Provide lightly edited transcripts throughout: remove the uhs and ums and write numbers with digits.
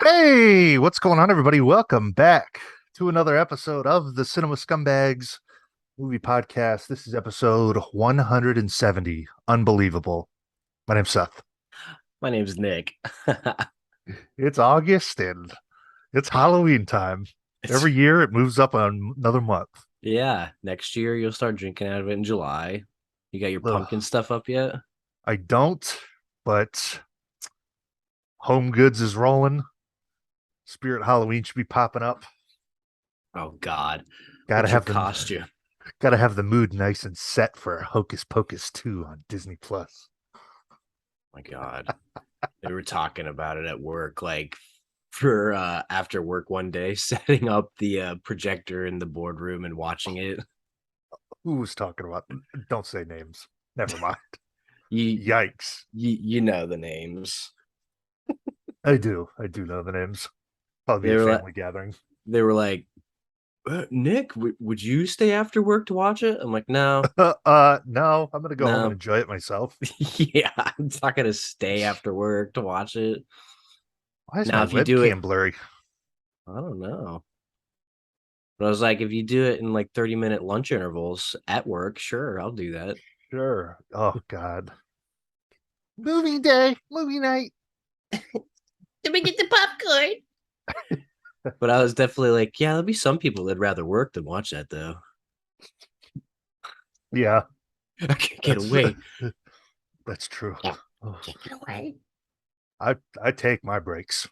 Hey, what's going on, everybody? Welcome back to another episode of the Cinema Scumbags movie podcast. This is episode 170. Unbelievable. My name's Seth. My name's Nick. It's August and it's Halloween time. It's Every year it moves up another month. yeah. Next year you'll start drinking out of it in July. You got your Ugh, pumpkin stuff up yet? I don't, but Home Goods is rolling. Spirit Halloween should be popping up. Oh God. Gotta What's your have them, costume? gotta have the mood nice and set for Hocus Pocus 2 on Disney Plus. My God. They were talking about it at work, like for after work one day, setting up the projector in the boardroom and watching it. Who was talking about? Don't say names. Never mind. You Yikes. you know the names. I do. I do know the names. Probably They a were like family gathering. they were like, Nick, would you stay after work to watch it? I'm like, no, No, I'm gonna go home and no. enjoy it myself. Yeah, I'm not gonna stay after work to watch it. Why is Now, my if you do it, webcam blurry? I don't know. But I was like, if you do it in like 30-minute lunch intervals at work, sure, I'll do that. Sure. Oh God. Movie day, movie night. Let me get the popcorn. But I was definitely like, yeah, there'll be some people that'd rather work than watch that though. Yeah, I can't get that's away. that's true. Yeah, Oh, can't get away. I take my breaks.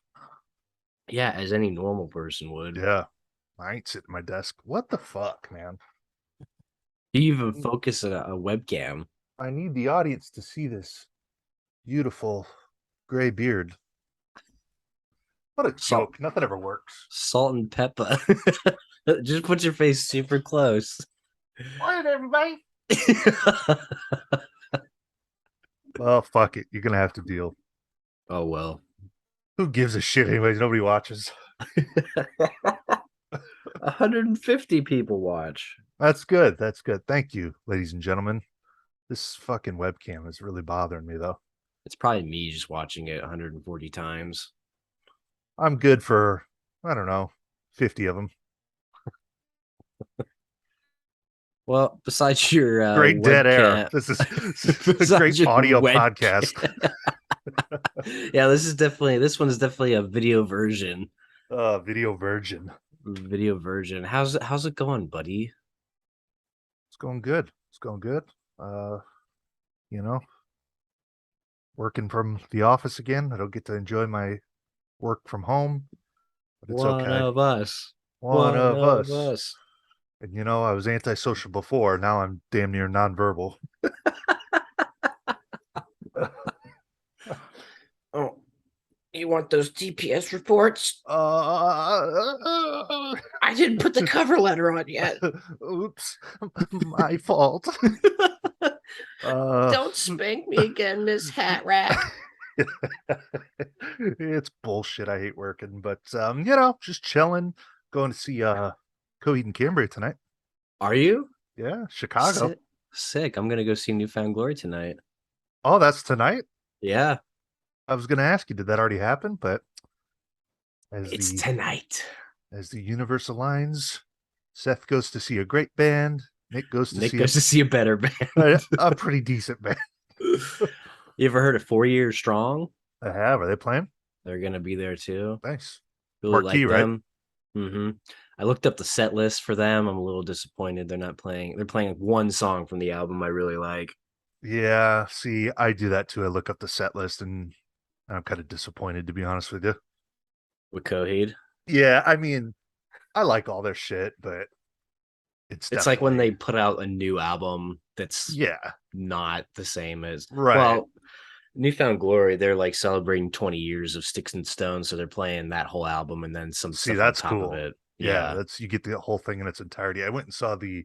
Yeah, as any normal person would. Yeah. I ain't sitting at my desk. What the fuck, man? You even focus a webcam. I need the audience to see this beautiful gray beard. What a Salt, joke. Nothing ever works. salt and pepper. Just put your face super close. What, everybody? Well, fuck it. You're gonna have to deal. Oh well. Who gives a shit anyways? Nobody watches. 150 people watch. That's good. That's good. Thank you, ladies and gentlemen. This fucking webcam is really bothering me though. It's probably me just watching it 140 times. I'm good for, I don't know, 50 of them. Well, besides your Great dead air. webcam, This is a great besides your audio podcast. webcam, yeah, this one is definitely a video version. Video virgin. Video version. How's it going, buddy? It's going good. It's going good. Uh, you know, working from the office again. I don't get to enjoy my work from home, but it's One okay. of us. One One of of us. us. And I was antisocial before. Now I'm damn near nonverbal. Oh, you want those TPS reports? uh, I didn't put the cover letter on yet. oops, my fault. Uh, Don't spank me again, Miss Hat Rack. it's bullshit. I hate working, but just chilling. Going to see Coheed and Cambria tonight. Are you? Yeah, Chicago. Sick. Sick. I'm gonna go see Newfound Glory tonight. Oh, that's tonight. Yeah, I was going to ask you, did that already happen? But as it's the tonight. as the universe aligns, Seth goes to see a great band. Nick goes to Nick see a goes to see a better band. a pretty decent band. You ever heard of 4 Years Strong? I have. Are they playing? They're gonna be there too. Nice. Really Marquee, like right? them. hmm I looked up the set list for them. I'm a little disappointed they're not playing. They're playing one song from the album I really like. Yeah. See, I do that too. I look up the set list and I'm kind of disappointed, to be honest with you. With Coheed. Yeah, I mean, I like all their shit, but it's It's like when definitely, they put out a new album that's yeah, not the same as right. well. Newfound Glory, they're like celebrating 20 years of Sticks and Stones, so they're playing that whole album and then some See, stuff on that's top of cool. it. Yeah, Yeah. that's you get the whole thing in its entirety. I went and saw the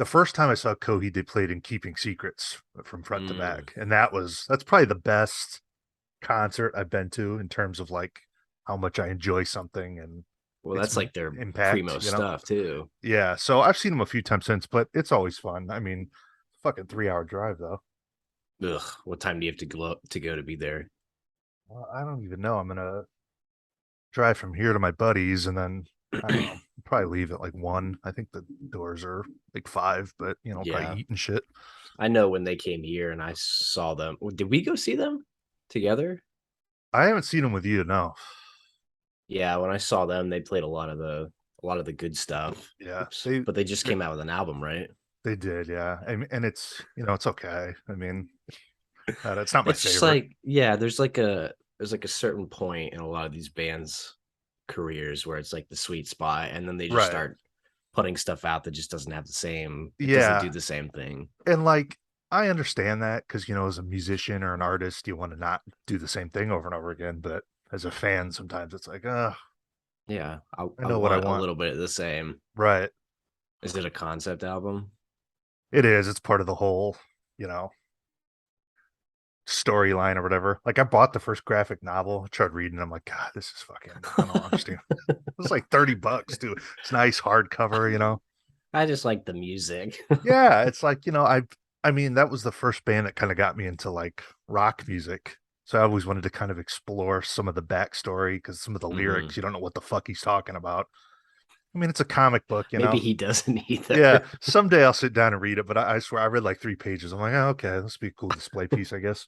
first time I saw Coheed, they played in Keeping Secrets from front to Mm. back, and that's probably the best concert I've been to in terms of like how much I enjoy something and Well, its that's like their impact. primo stuff too. Yeah. So I've seen them a few times since, but it's always fun. I mean, fucking 3 hour drive though. Ugh, what time do you have to go to be there? Well, I don't even know. I'm gonna drive from here to my buddies, and then I don't know, probably leave at like 1. I think the doors are like 5, but probably Yeah. eating shit. I know when they came here and I saw them. Did we go see them together? I haven't seen them with you, no. Yeah, when I saw them, they played a lot of the good stuff. Yeah, Oops. But they just came out with an album, right? they did, yeah. And it's it's okay. I mean, it's not my It's just favorite. like, yeah, there's like a certain point in a lot of these bands' careers where it's like the sweet spot, and then they just Right. start putting stuff out that just doesn't have the same. It doesn't Yeah, do the same thing. and like I understand that because as a musician or an artist, you want to not do the same thing over and over again. But as a fan, sometimes it's like, Yeah, I, I I know what I want a want. little bit of the same. Right. Is it a concept album? It is. It's part of the whole, you know, storyline or whatever. Like I bought the first graphic novel, tried reading. I'm like, God, this is fucking. I don't understand. It was like $30 too. It's nice hardcover. I just like the music. Yeah, it's like I mean, that was the first band that kind of got me into like rock music. So I always wanted to kind of explore some of the backstory because some of the Mhm. lyrics, you don't know what the fuck he's talking about. I mean, it's a comic book. Maybe he doesn't Yeah, either. someday I'll sit down and read it, but I swear I read like 3 pages. I'm like, oh, okay, this will be a cool display piece, I guess.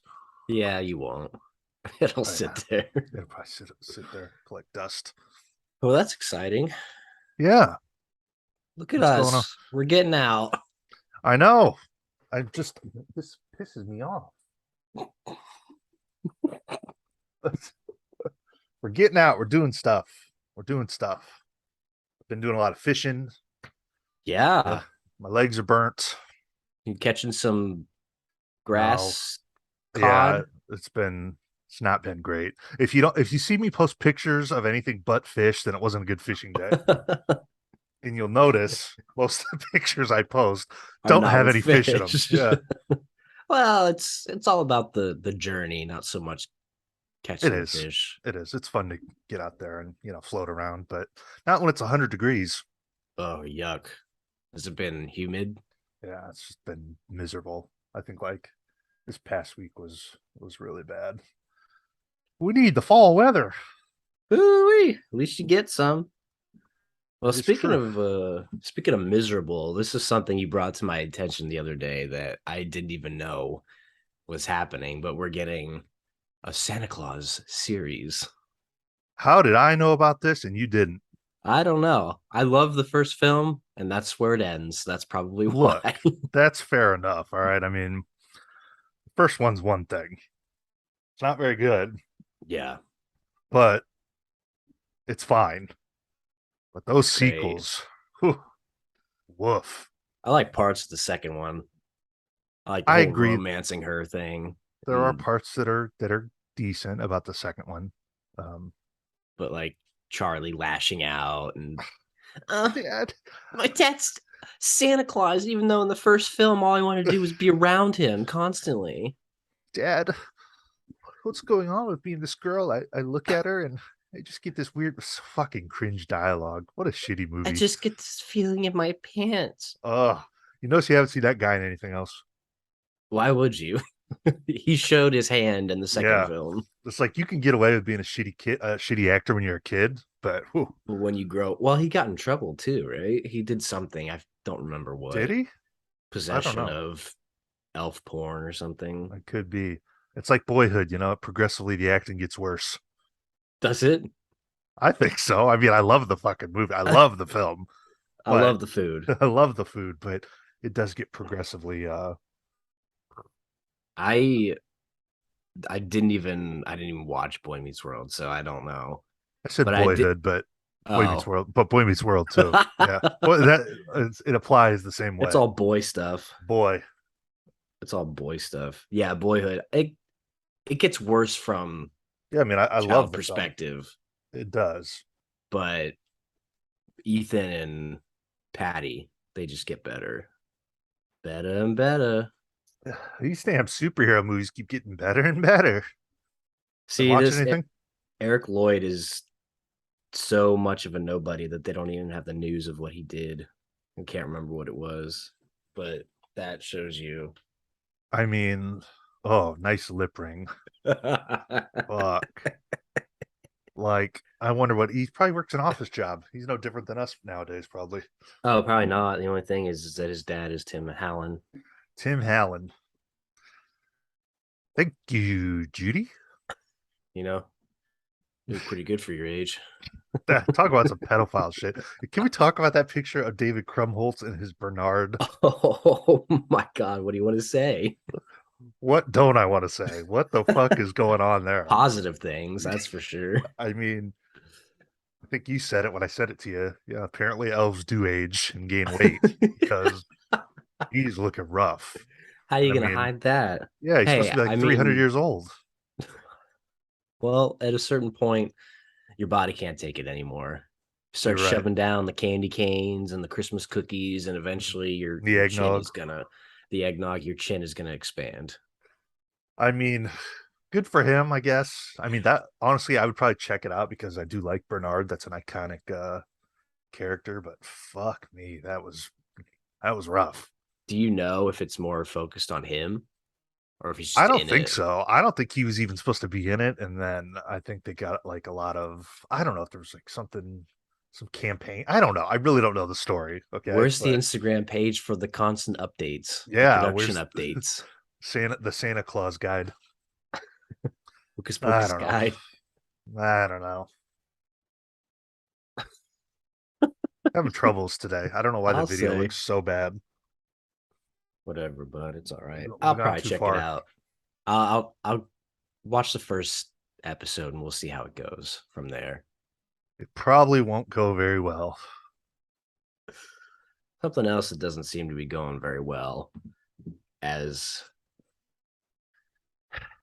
Yeah, you won't. It'll Oh, sit yeah, there. it'll probably sit there, collect dust. Well, that's exciting. Yeah, Look at what's going on? us. We're getting out. I know. I just this pisses me off. We're getting out. We're doing stuff. We're doing stuff. I've been doing a lot of fishing. Uh, Yeah. my legs are burnt. You catching some No, grass yeah, cod? it's not been great. If you see me post pictures of anything but fish, then it wasn't a good fishing day. And you'll notice most of the pictures I post Are don't not have with any fish in them. fish. Yeah, Well, it's all about the journey, not so much it catching the is. fish. It is. It's fun to get out there and float around, but not when it's 100 degrees. Oh, yuck. Has it been humid? Yeah, it's just been miserable. I think like this past week was really bad. We need the fall weather. Ooh, at least you get some. Well, It's true. speaking of miserable, this is something you brought to my attention the other day that I didn't even know was happening, but we're getting a Santa Claus series. How did I know about this and you didn't? I don't know. I love the first film, and that's where it ends. That's probably Look, why. that's fair enough. All right. I mean, the first one's one thing. It's not very good, Yeah, but it's fine. But those it's great. sequels, whew, woof. I like parts of the second one. I like the I whole agree. romancing her thing, There are and parts that are decent about the second one. Um, but like Charlie lashing out and uh, Dad, my dad's Santa Claus, even though in the first film all I wanted to do was be around him constantly. Dad, what's going on with me and this girl? I look at her and I just get this weird fucking cringe dialogue. What a shitty I movie. just get this feeling in my pants. Ugh. You notice you haven't seen that guy in anything else. Why would you? He showed his hand in the second Yeah. film. It's like you can get away with being a shitty kid, a shitty actor when you're a kid, but whew, But when you grow, well, he got in trouble too, right? He did something. I don't remember did what. he? I don't Possession know. of elf porn or something. It could be. It's like Boyhood, progressively the acting gets worse. Does it? I think so. I mean, I love the fucking movie. I love the film, I but love the food. I love the food, but it does get progressively I I didn't even watch Boy Meets World, so I don't know. I said But I did. Boyhood, but Boy Meets Oh, World, but Boy Meets World too. Yeah. Well, it applies the same it's way. all boy stuff. Boy. It's all boy stuff. Yeah, Boyhood. It gets worse from Yeah, I mean, I love child the film. perspective, It does. but Ethan and Patty, they just get better, better and better. These damn superhero movies keep getting better and better. Been See, watching this anything? Eric Lloyd is so much of a nobody that they don't even have the news of what he did. I can't remember what it was, but that shows you. I mean, oh, nice lip ring. Fuck. Like, I wonder what he probably works an office job. He's no different than us nowadays, probably. Oh, probably not. The only thing is that his dad is Tim Hallen. Tim Hallen. Thank you, Judy. You know, you're pretty good for your age. Talk about some pedophile shit. Can we talk about that picture of David Krumholtz and his Bernard? Oh my God, what do you want to say? What don't I want to say? What the fuck is going on there? Positive things, that's for sure. I mean, I think you said it when I said it to you. Yeah, apparently elves do age and gain weight because he's looking rough. How are you I gonna mean, hide that? yeah, he's supposed Hey, to be I like 300 mean, years old. well, at a certain point, your body can't take it anymore. Start You're right. shoving down the candy canes and the Christmas cookies, and eventually The your chin eggnog. is gonna the eggnog, your chin is gonna expand. I mean, good for him, I guess. I mean, that honestly, I would probably check it out because I do like Bernard. That's an iconic character, but fuck me, that was rough. Do you know if it's more focused on him or if he's I just don't in think it? so. I don't think he was even supposed to be in it. And then I think they got like a lot of, I don't know if there was like something, some campaign. I don't know. I really don't know the story. Okay. Where's the But Instagram page for the constant updates, the yeah, production where's updates? the Santa Claus guide? Lucas I Pocus don't know. guide. I don't know. Having troubles today. I don't know why the I'll video say looks so bad. whatever, but it's all right. We've I'll gone probably too check it far. out. I'll watch the first episode and we'll see how it goes from there. It probably won't go very well. Something else that doesn't seem to be going very well as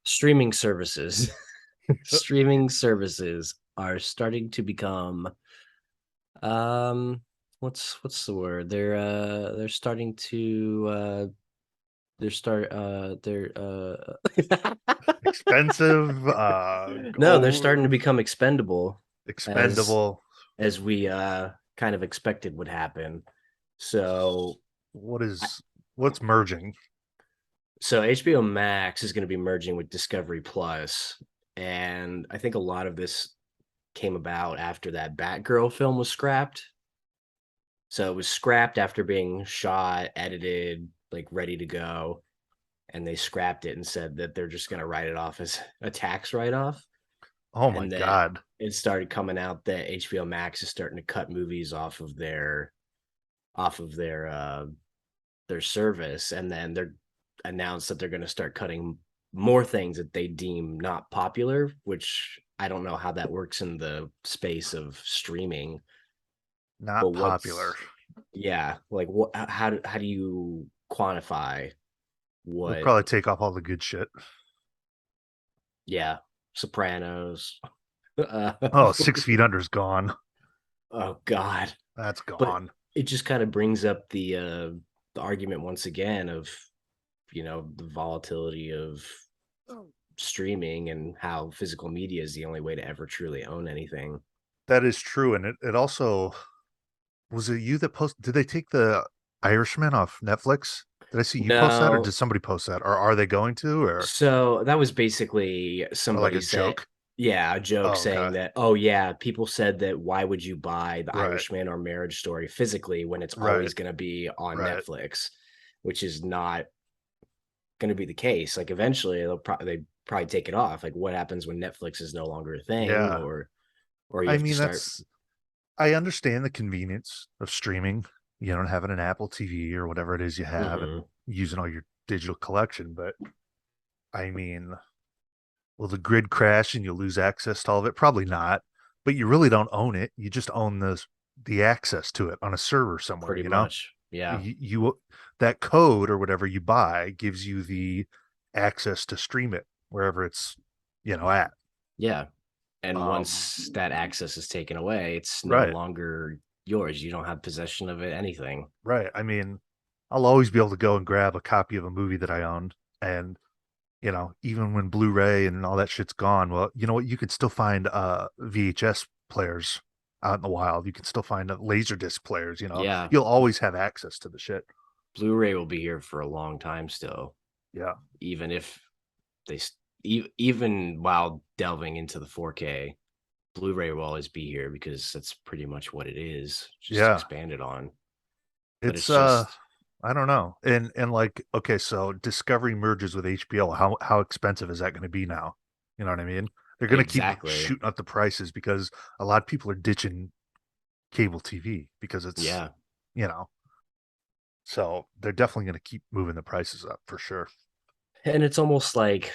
streaming services. Streaming services are starting to become um what's the word? They're starting to they're Expensive, no, they're starting to become expendable as expendable. we kind of expected would happen. So What I, is what's merging? so HBO Max is going to be merging with Discovery Plus, and I think a lot of this came about after that Batgirl film was scrapped. So it was scrapped after being shot, edited, like ready to go, and they scrapped it and said that they're just going to write it off as a tax write-off. Oh my And then god. it started coming out that HBO Max is starting to cut movies off of their service, and then they're announced that they're going to start cutting more things that they deem not popular, which I don't know how that works in the space of streaming. But Not popular. what's yeah, like what? How do you quantify They'll what? probably take off all the good shit. Yeah, Sopranos. Oh, 6 Feet Under's gone. Oh God, That's but gone. it just kind of brings up the argument once again of the volatility of streaming and how physical media is the only way to ever truly own anything. That is true. And it also was it you that post did they take the Irishman off Netflix? Did I see you post that or did No, somebody post that? Or are they going to so that was basically or like somebody a said, joke? yeah, a joke Oh, saying okay. that, oh yeah, people said that why would you buy The Right. Irishman or Marriage Story physically when it's Right. always going to be on Right. Netflix, which is not going to be the case. Like eventually they probably take it off. Like what happens when Netflix is no longer a thing, Yeah. or you I have to mean, start. I understand the convenience of streaming, having an Apple TV or whatever it is you have and Mhm. using all your digital collection. But I mean, will the grid crash and you lose access to all of it? Probably not. But you really don't own it. You just own the access to it on a server somewhere, Pretty much. Yeah. You that code or whatever you buy gives you the access to stream it wherever it's, at. Yeah. And Um, once that access is taken away, it's no right. longer yours. You don't have possession of it, anything. Right. I mean, I'll always be able to go and grab a copy of a movie that I owned. And, even when Blu-ray and all that shit's gone, well, you know what? You can still find VHS players out in the wild. You can still find Laserdisc players. Yeah. You'll always have access to the shit. Blu-ray will be here for a long time still, Yeah. even if even while delving into the 4K. Blu-ray will always be here because that's pretty much what it is, just Yeah, expanded on. But it's it's just I don't know. And like, okay, so Discovery merges with HBO. How expensive is that going to be now? You know what I mean? They're going to keep exactly, shooting up the prices because a lot of people are ditching cable TV because it's, yeah. you know, so they're definitely going to keep moving the prices up for sure. And it's almost like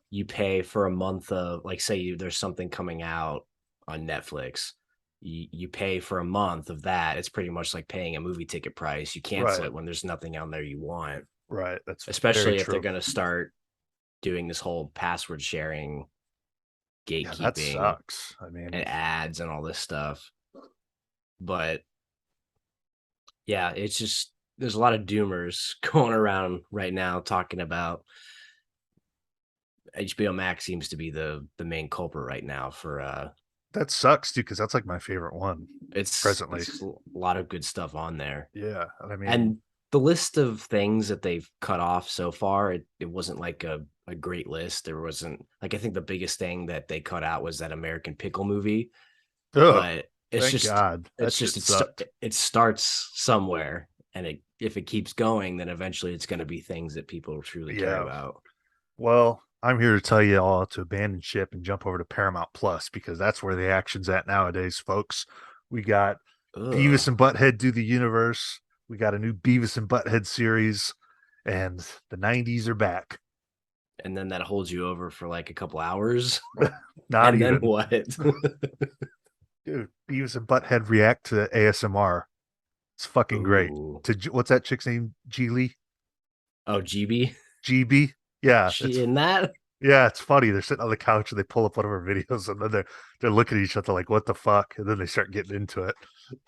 you pay for a month of, like, say there's something coming out on Netflix. You pay for a month of that. It's pretty much like paying a movie ticket price. You cancel Right, it when there's nothing on there you want, right. That's very especially if they're true. going to start doing this whole password sharing, Yeah, that gatekeeping, sucks. I mean, and ads and all this stuff. But yeah, it's just there's a lot of doomers going around right now talking about HBO Max seems to be the main culprit right now for that sucks too because that's like my favorite one presently. it's a lot of good stuff on there. Yeah, I mean, And the list of things that they've cut off so far, it wasn't like a great list. There wasn't like I think the biggest thing that they cut out was that American Pickle movie, ugh, but thank God that shit sucked. it starts somewhere, and if it keeps going, then eventually it's going to be things that people truly care Yeah, about. well, I'm here to tell you all to abandon ship and jump over to Paramount Plus because that's where the action's at nowadays, folks. We got Ugh. Beavis and Butthead do the universe. We got a new Beavis and Butthead series, and the 90s are back. And then that holds you over for like a couple hours. Not And then even, what? dude. Beavis and Butthead react to ASMR. It's fucking great. Ooh. To what's that chick's name? Geely? Oh, GB? GB? Yeah, She in that? it's funny. They're sitting on the couch and they pull up one of her videos and then they're looking at each other like, what the fuck? And then they start getting into it.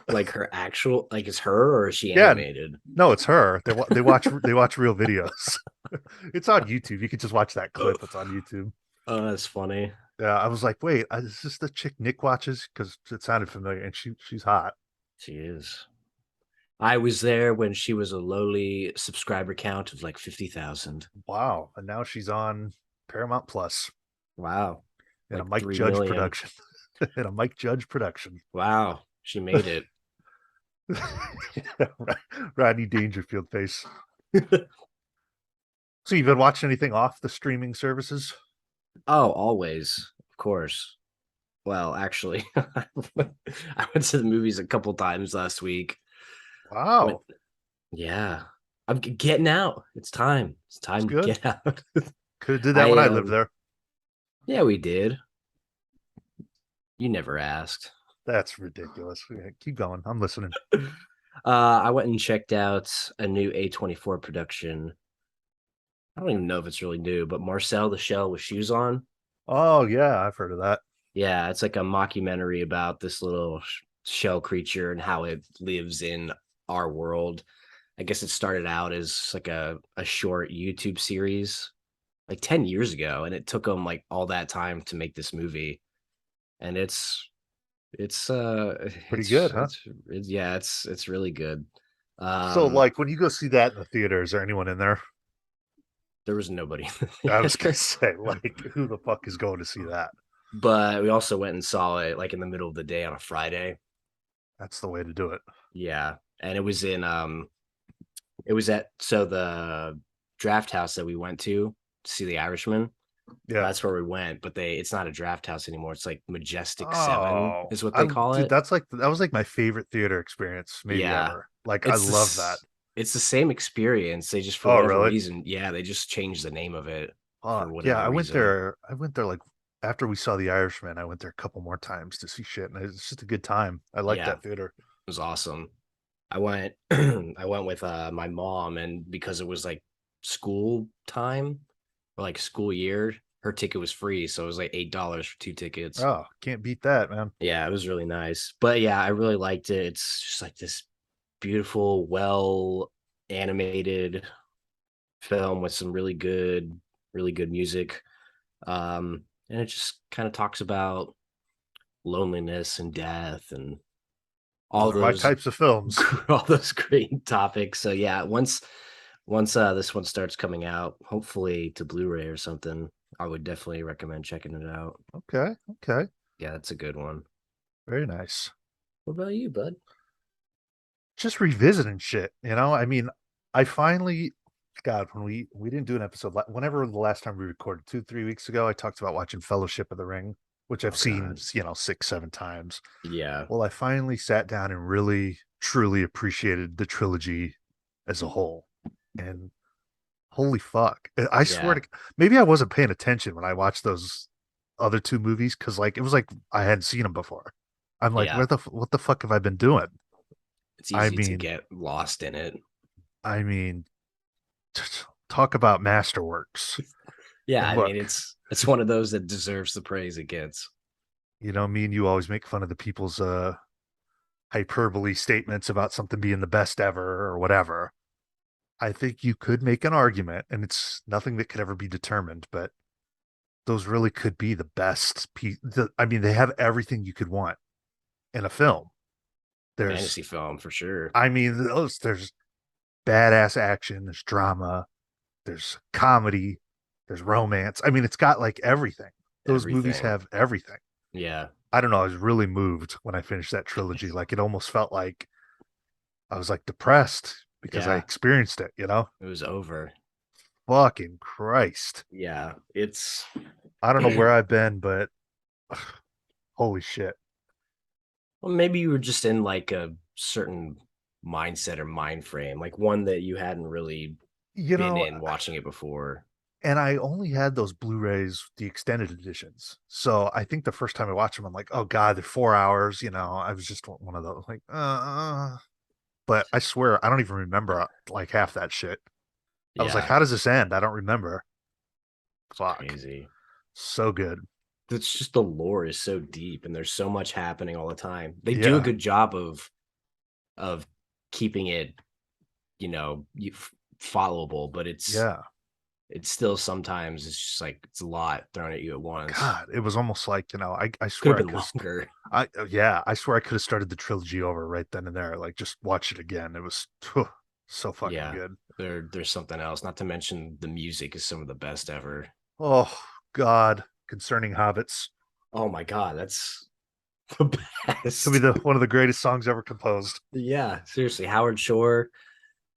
Like her actual, like, is her or is she Yeah, animated? no, it's her. They watch real videos. It's on YouTube. You can just watch that clip. It's on YouTube. Oh, that's funny. Yeah, I was like, wait, is this the chick Nick watches? Because it sounded familiar, and she's hot. She is. I was there when she was a lowly subscriber count of like 50,000. Wow, and now she's on Paramount Plus Wow. in a Like Mike 3 Judge million. production. In a Mike Judge production. Wow. She made it. Rodney Dangerfield face. So you've been watching anything off the streaming services? Oh, always. Of course. Well, actually, I went to the movies a couple times last week. Went, Wow, yeah. I'm getting out. It's time. It's that's time to good. get out. Could have did that when I I lived there. Yeah, we did. You never asked. That's ridiculous. Yeah, keep going. I'm listening. I went and checked out a new A24 production. I don't even know if it's really new, but Marcel the Shell with Shoes On. Oh yeah, I've heard of that. Yeah, it's like a mockumentary about this little shell creature and how it lives in our world. I guess it started out as like a short YouTube series like 10 years ago, and it took them like all that time to make this movie. And it's Pretty good, huh? it's yeah, it's really good. So, Um, like, when you go see that in the theater, is there anyone in there? there was nobody in I the was gonna theater, say, like, who the fuck is going to see that? but we also went and saw it like in the middle of the day on a Friday. That's the way to do it. Yeah, and it was at so the draft house that we went to see The Irishman. Yeah. That's where we went, but it's not a draft house anymore. It's like Majestic Seven Oh, is what they I call dude, it. that was like my favorite theater experience, maybe Yeah, ever. Like, I it's love that. this. It's the same experience. They just for Oh, whatever really? reason, yeah, they just changed the name of it for Yeah, whatever I went reason. there. I went there like after we saw The Irishman. I went there a couple more times to see shit, and it's just a good time. I like Yeah, that it theater. was awesome. I went I went with my mom, and because it was like school time or like school year, her ticket was free, so it was like $8 for 2 tickets. Oh, can't beat that, man. Yeah, it was really nice. But yeah, I really liked it. It's just like this beautiful, well animated film with some really good music. And it just kind of talks about loneliness and death and all Those are my those types of films. all those great topics. So yeah, once this one starts coming out, hopefully to Blu-ray or something, I would definitely recommend checking it out. Okay, okay. Yeah, that's a good one. Very nice. What about you, bud? Just revisiting shit, you know? I mean, I finally, God, when we didn't do an episode, whenever the last time we recorded, 2, 3 weeks ago, I talked about watching Fellowship of the Ring, which I've Oh seen, God. 6, 7 times. Yeah. Well, I finally sat down and really, truly appreciated the trilogy as a whole. And holy fuck. I swear Yeah. to maybe I wasn't paying attention when I watched those other two movies because like it was like I hadn't seen them before. I'm like, Yeah. what the fuck have I been doing? It's I easy to mean, get lost in it. I mean, talk about masterworks. Yeah, And I mean look, it's one of those that deserves the praise it gets. me and you always make fun of the people's hyperbole statements about something being the best ever or whatever. I think you could make an argument, and it's nothing that could ever be determined, but those really could be the best piece. I mean, they have everything you could want in a film. There's, Fantasy film for sure. I mean, there's badass action, there's drama, there's comedy, there's romance. I mean, it's got like everything. Those movies Everything. have everything. Yeah. I don't know. I was really moved when I finished that trilogy. Like it almost felt like I was like depressed because I Yeah. experienced it, you know? It was over. Fucking Christ. Yeah. It's I don't know where I've been, but holy shit. well, maybe you were just in like a certain mindset or mind frame, like one that you hadn't really You been know, in watching it before. and I only had those Blu-rays, the extended editions. So I think the first time I watched them, I'm like, oh God, they're 4 hours. I was just one of those like, but I swear I don't even remember like half that shit. I was like, Yeah. how does this end? I don't remember. It's Fuck. crazy. So good. It's just the lore is so deep and there's so much happening all the time. They do a Yeah. good job of keeping it, followable, but Yeah. it's still sometimes it's just like it's a lot thrown at you at once. God, it was almost like, I Could swear have I been could have, longer. yeah, I swear I could have started the trilogy over right then and there. Like just watch it again. It was so fucking Yeah. good. There's something else. Not to mention the music is some of the best ever. Oh God, concerning hobbits. Oh my god, that's the Could be best. the one of the greatest songs ever composed. Yeah, seriously, Howard Shore.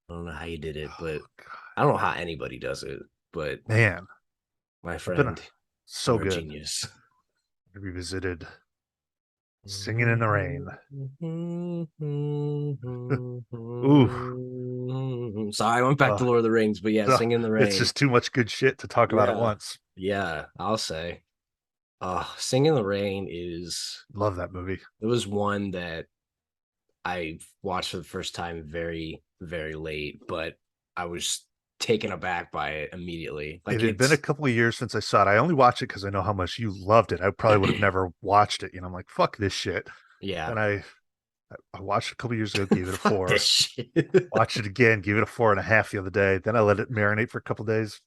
I don't know how you did it, Oh, but God. I don't know how anybody does it. But Man, my I've been friend, so you're a good. genius. Revisited Singing in the Rain. Ooh, Sorry, I went back to uh, Lord of the Rings, but yeah, Singing in the it's Rain. just too much good shit to talk about at Yeah, once. yeah, I'll say. Singing in the Rain is Love that movie. it was one that I watched for the first time very, very late, but I was taken aback by it immediately. It Like had been a it's couple of years since I saw it. I only watched it because I know how much you loved it. I probably would have never watched it. I'm like, fuck this shit. yeah, Then I watched it a couple of years ago, gave it a fuck this four. shit. Watched it again, gave it a 4.5 the other day. Then I let it marinate for a couple of days.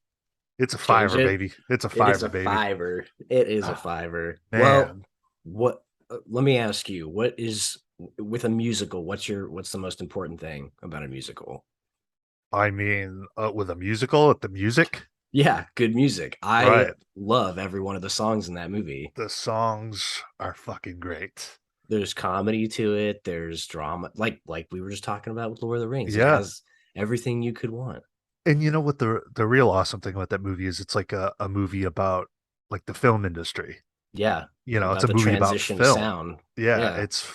It's a Change fiver, it. baby. It's a It is fiver, a baby. fiver. It is a Oh, fiver. Well, man. what? Let me ask you, what is with a musical? What's the most important thing about a musical? I mean, with a musical, at the music, Yeah, good music. I right? love every one of the songs in that movie. The songs are fucking great. There's comedy to it. There's drama, like we were just talking about with Lord of the Rings. It Yeah. has everything you could want. And you know what the real awesome thing about that movie is? It's like a movie about like the film industry. Yeah, It's about a the movie about transition to film. sound. Yeah, Yeah, it's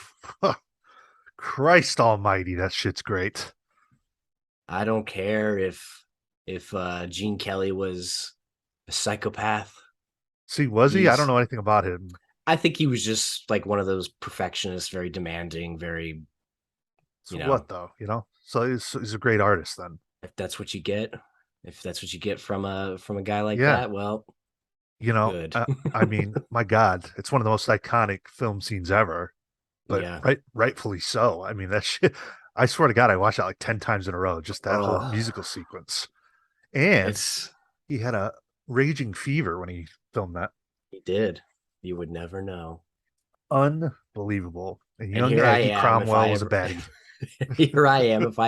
Christ almighty, that shit's great. I don't care if Gene Kelly was a psychopath. See, was he? I don't He's know anything about him. I think he was just like one of those perfectionists, very demanding, very, you So know, what though? So he's a great artist then. if that's what you get, if that's what you get from a guy like Yeah. that, well, You know, good. I mean, my God, it's one of the most iconic film scenes ever, but Yeah. rightfully so. I mean, that shit, I swear to God, I watched that like 10 times in a row, just that whole Oh, musical sequence. And it's he had a raging fever when he filmed that. he did. You would never know. Unbelielievable. And And young here I Aggie am if Cromwell I was a ever baddie. here I am if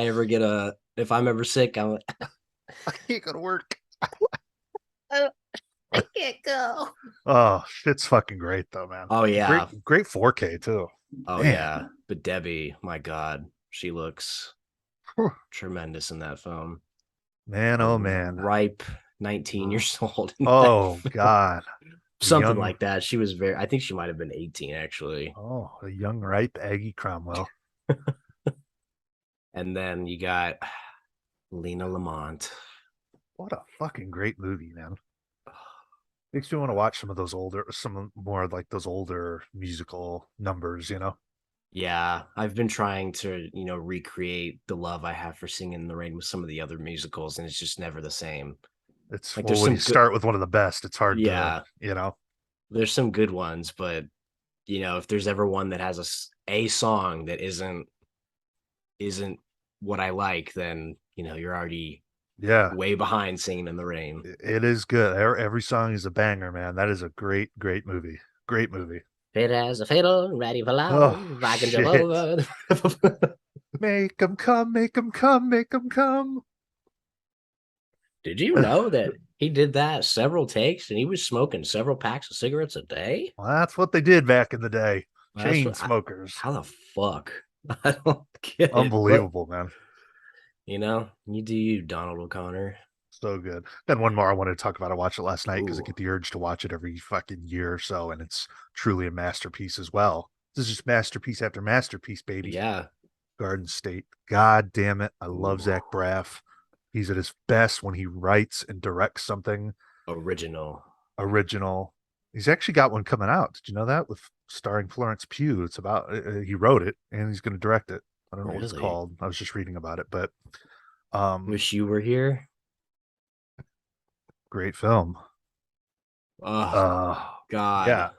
I'm ever sick, I'm I can't go to work. I can't go. Oh, shit's fucking great though, man. Oh Great, yeah. great 4K too. Oh Man, yeah. But Debbie, my God, she looks Whew. tremendous in that film. Man, A oh man. ripe 19 years old in that Oh film. God, a Something young, like that. She was very, I think she might have been 18 actually. a young ripe Aggie Cromwell. And then you got Lena Lamont. What a fucking great movie, man. Makes me want to watch some more like those older musical numbers, you know? Yeah, I've been trying to, recreate the love I have for Singing in the Rain with some of the other musicals, and it's just never the same. It's Like well, there's when you some good, start with one of the best, it's hard to, yeah, you know? there's some good ones, but if there's ever one that has a song that isn't what I like, then you're already Yeah, way behind Singing in the Rain. it is good. Every song is a banger, man. That is a great, great movie. Great movie. Fit as a fiddle, ready for Oh, love, I can jump shit. over. Make 'em come, make 'em come, make 'em come. Did you know that he did that several takes and he was smoking several packs of cigarettes a day? Well, that's what they did back in the day. That's Chain what. smokers. How the fuck? I don't get it. But Unbelievable, man. you do you, Donald O'Connor. So good. Then one more I wanted to talk about. I watched it last night because I Ooh, get the urge to watch it every fucking year or so, and it's truly a masterpiece as well. This is just masterpiece after masterpiece, baby. yeah. Garden State. God damn it. I love Ooh, Zach Braff. He's at his best when he writes and directs something original. original. He's actually got one coming out. Did you know that? With starring Florence Pugh. It's about he wrote it and he's going to direct it. I don't know what it's Really? called. I was just reading about it, but um Wish you were here. great film. Oh Uh God. yeah.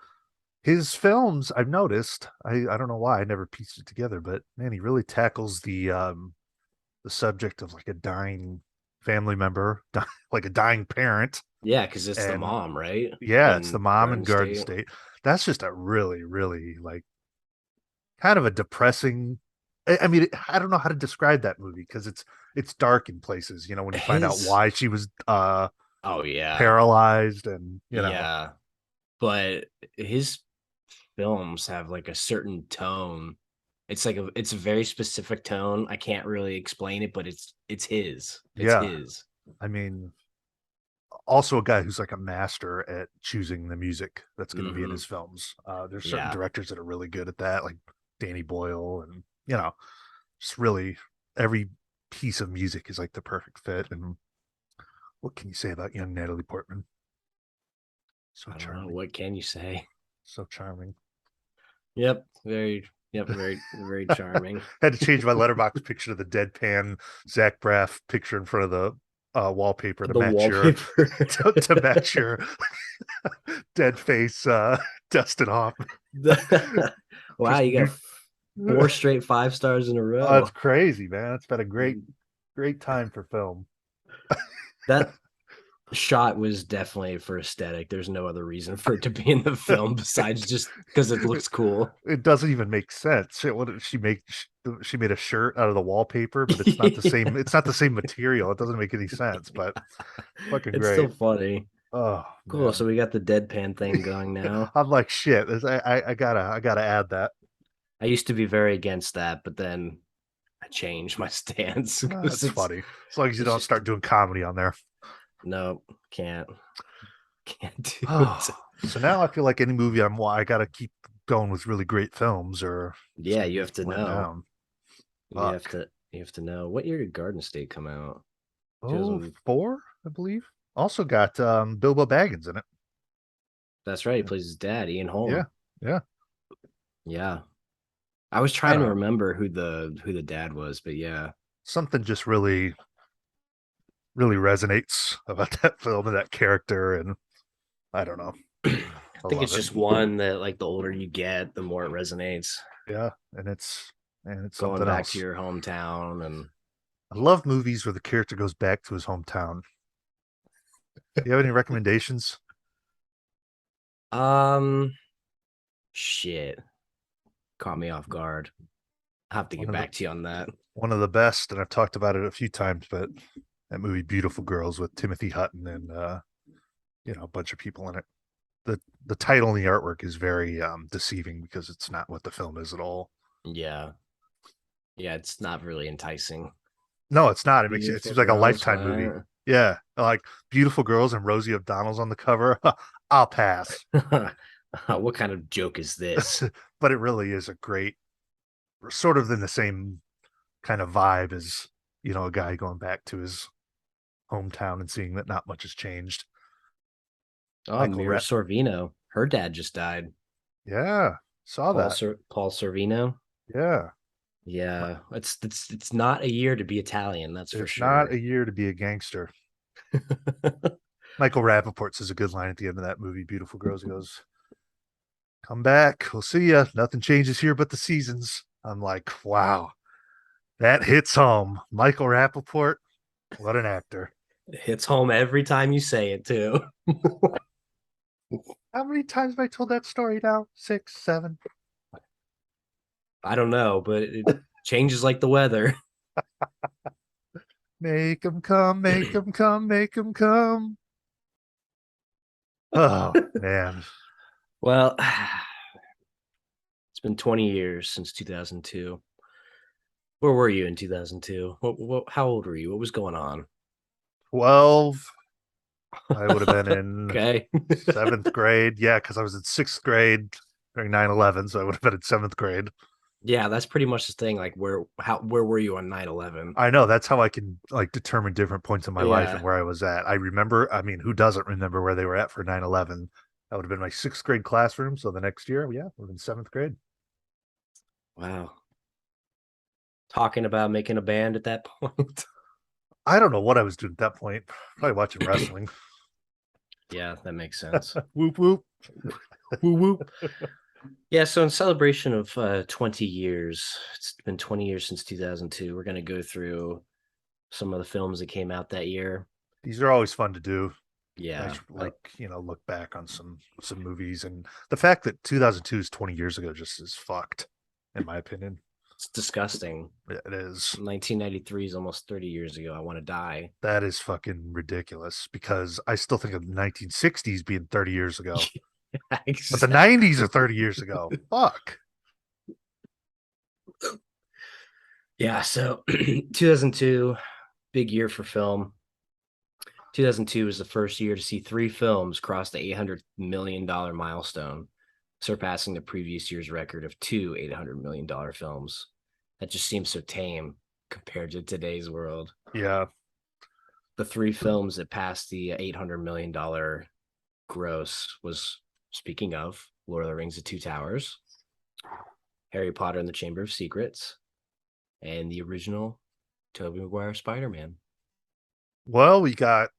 His films, I've noticed, I don't know why I never pieced it together, but man, he really tackles the subject of like a dying family member, like a dying parent. Yeah, because it's the And mom, right? yeah, it's the In mom in Garden Garden State. State. That's just a really, really like kind of a depressing. I mean, I don't know how to describe that movie because it's dark in places. You know, when you find out His. why she was Oh yeah, paralyzed, and yeah. But his films have like a certain tone. It's a very specific tone. I can't really explain it, but it's his. It's yeah. his. I mean, also a guy who's like a master at choosing the music that's going to be in Hmm. his films. There's certain Yeah. directors that are really good at that, like Danny Boyle, and just really every piece of music is like the perfect fit. And what can you say about young Natalie Portman? So I don't know. charming, What can you say? so charming. Yep. Very charming. Had to change my letterbox picture to the deadpan Zach Braff picture in front of the wallpaper The wallpaper. to match your dead face Dustin Hoffman. Wow, Just you got new. four straight 5 stars in a Oh, it's row. crazy, man. It's been a great time for film. That shot was definitely for aesthetic. There's no other reason for it to be in the film besides just because it it, looks cool. it doesn't even make sense. What did she make? She made a shirt out of the wallpaper, but it's not the same. It's not the same material. It doesn't make any sense. But fucking It's still great. funny. Oh Cool. man, So we got the deadpan thing going now. I'm like shit. I gotta add that. I used to be very against that, but then I changed my stance because It's funny as long as you it's don't just start doing comedy on there. no, can't do Oh, it. so now I feel like any movie I gotta keep going with really great films, or it's Yeah, gonna you be have to letting know. down. You have Fuck. to you have to know. What year did Garden State come out? Oh, 2000. 4, I believe. Also got Bilbo Baggins in it. That's right. He plays his dad, Ian Yeah, Holm. yeah. Yeah. I was I trying don't to know. remember who the dad was, but yeah. Something just really resonates about that film and that character, and I don't know. I I think love it's it. just one that like the older you get, the more it resonates. Yeah, and it's Going something back to else. your hometown and I love movies where the character goes back to his hometown. Do you have any recommendations? um shit. Caught me off guard. I'll have to One get of the back to you on that. one of the best, and I've talked about it a few times, but that movie Beautiful Girls with Timothy Hutton and a bunch of people in it. The title and the artwork is very deceiving because it's not what the film is at all. Yeah. Yeah, it's not really enticing. No, it's not. It Beautiful seems like a girls. Lifetime movie. Yeah, like beautiful girls and Rosie O'Donnell's on the cover. I'll pass. What kind of joke is this? But it really is a great, sort of in the same kind of vibe as a guy going back to his hometown and seeing that not much has changed. Oh, Michael Mira Rep. Sorvino. Her dad just died. Yeah, saw that. Paul Sorvino. Yeah, Yeah, it's not a year to be Italian, that's for it's not sure. a year to be a gangster. Michael Rappaport says a good line at the end of that movie, Beautiful Girls. He goes, "Come back, we'll see ya. Nothing changes here but the seasons." I'm like, wow, that hits home. Michael Rappaport, what an actor. It hits home every time you say it too. How many times have I told that story now? 6, 7. I don't know, but it changes like the weather. Make them come, make them come, make them come. Oh, man. Well, it's been 20 years since 2002. Where were you in 2002? How old were you? What was going on? 12. I would have been in Okay. 7th grade. Yeah, because I was in 6th grade during 9/11, so I would have been in 7th grade. Yeah, that's pretty much the thing. Like where were you on 9/11? I know that's how I can like determine different points in my life and Yeah. where I was at. I remember, I mean, who doesn't remember where they were at for 9/11? That would have been my 6th grade classroom. So the next year, yeah, would have been 7th grade. Wow. Talking about making a band at that point. I don't know what I was doing at that point. Probably watching wrestling. Yeah, that makes sense. Whoop whoop. Woo woo. Yeah, so in celebration of 20 years, it's been 20 years since 2002. We're going to go through some of the films that came out that year. These are always fun to do. Yeah, Nice, like look back on some movies, and the fact that 2002 is 20 years ago just is fucked, in my opinion. it's disgusting. Yeah, it is. 1993 is almost 30 years ago. I want to die. That is fucking ridiculous because I still think of the 1960s being 30 years ago, but the Exactly. 90s are 30 years ago. Fuck. Yeah, so 2002, big year for film. 2002 was the first year to see 3 films cross the $800 million milestone, surpassing the previous year's record of 2 $800 million films. That just seems so tame compared to today's world. Yeah. The 3 films that passed the $800 million gross was, speaking of, Lord of the Rings: The Two Towers, Harry Potter and the Chamber of Secrets, and the original Tobey Maguire Spider-Man. Well, we got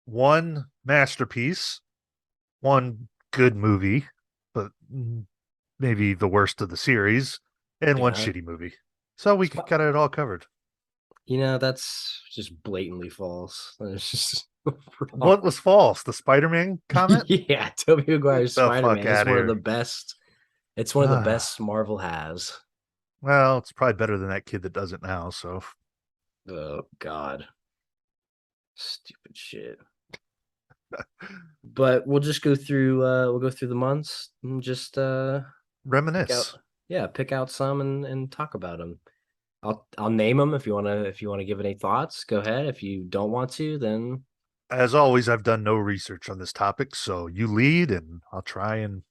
one masterpiece, one good movie, but maybe the worst of the series, and one Yeah, shitty movie. So we got it all covered. that's just blatantly false. It's just wrong. What was false? The Spider-Man comment? Yeah, Tobey Get Maguire's the fuck Spider-Man is out of one of the here. best. It's one of the best Marvel has. Well, it's probably better than that kid that does it now. So Oh God, stupid shit. But we'll just go through. We'll go through the months and just pick out. reminisce. Yeah, pick out some and talk about them. I'll name them if you wanna give any thoughts. Go ahead. If you don't want to, then As always, I've done no research on this topic, so you lead, and I'll try and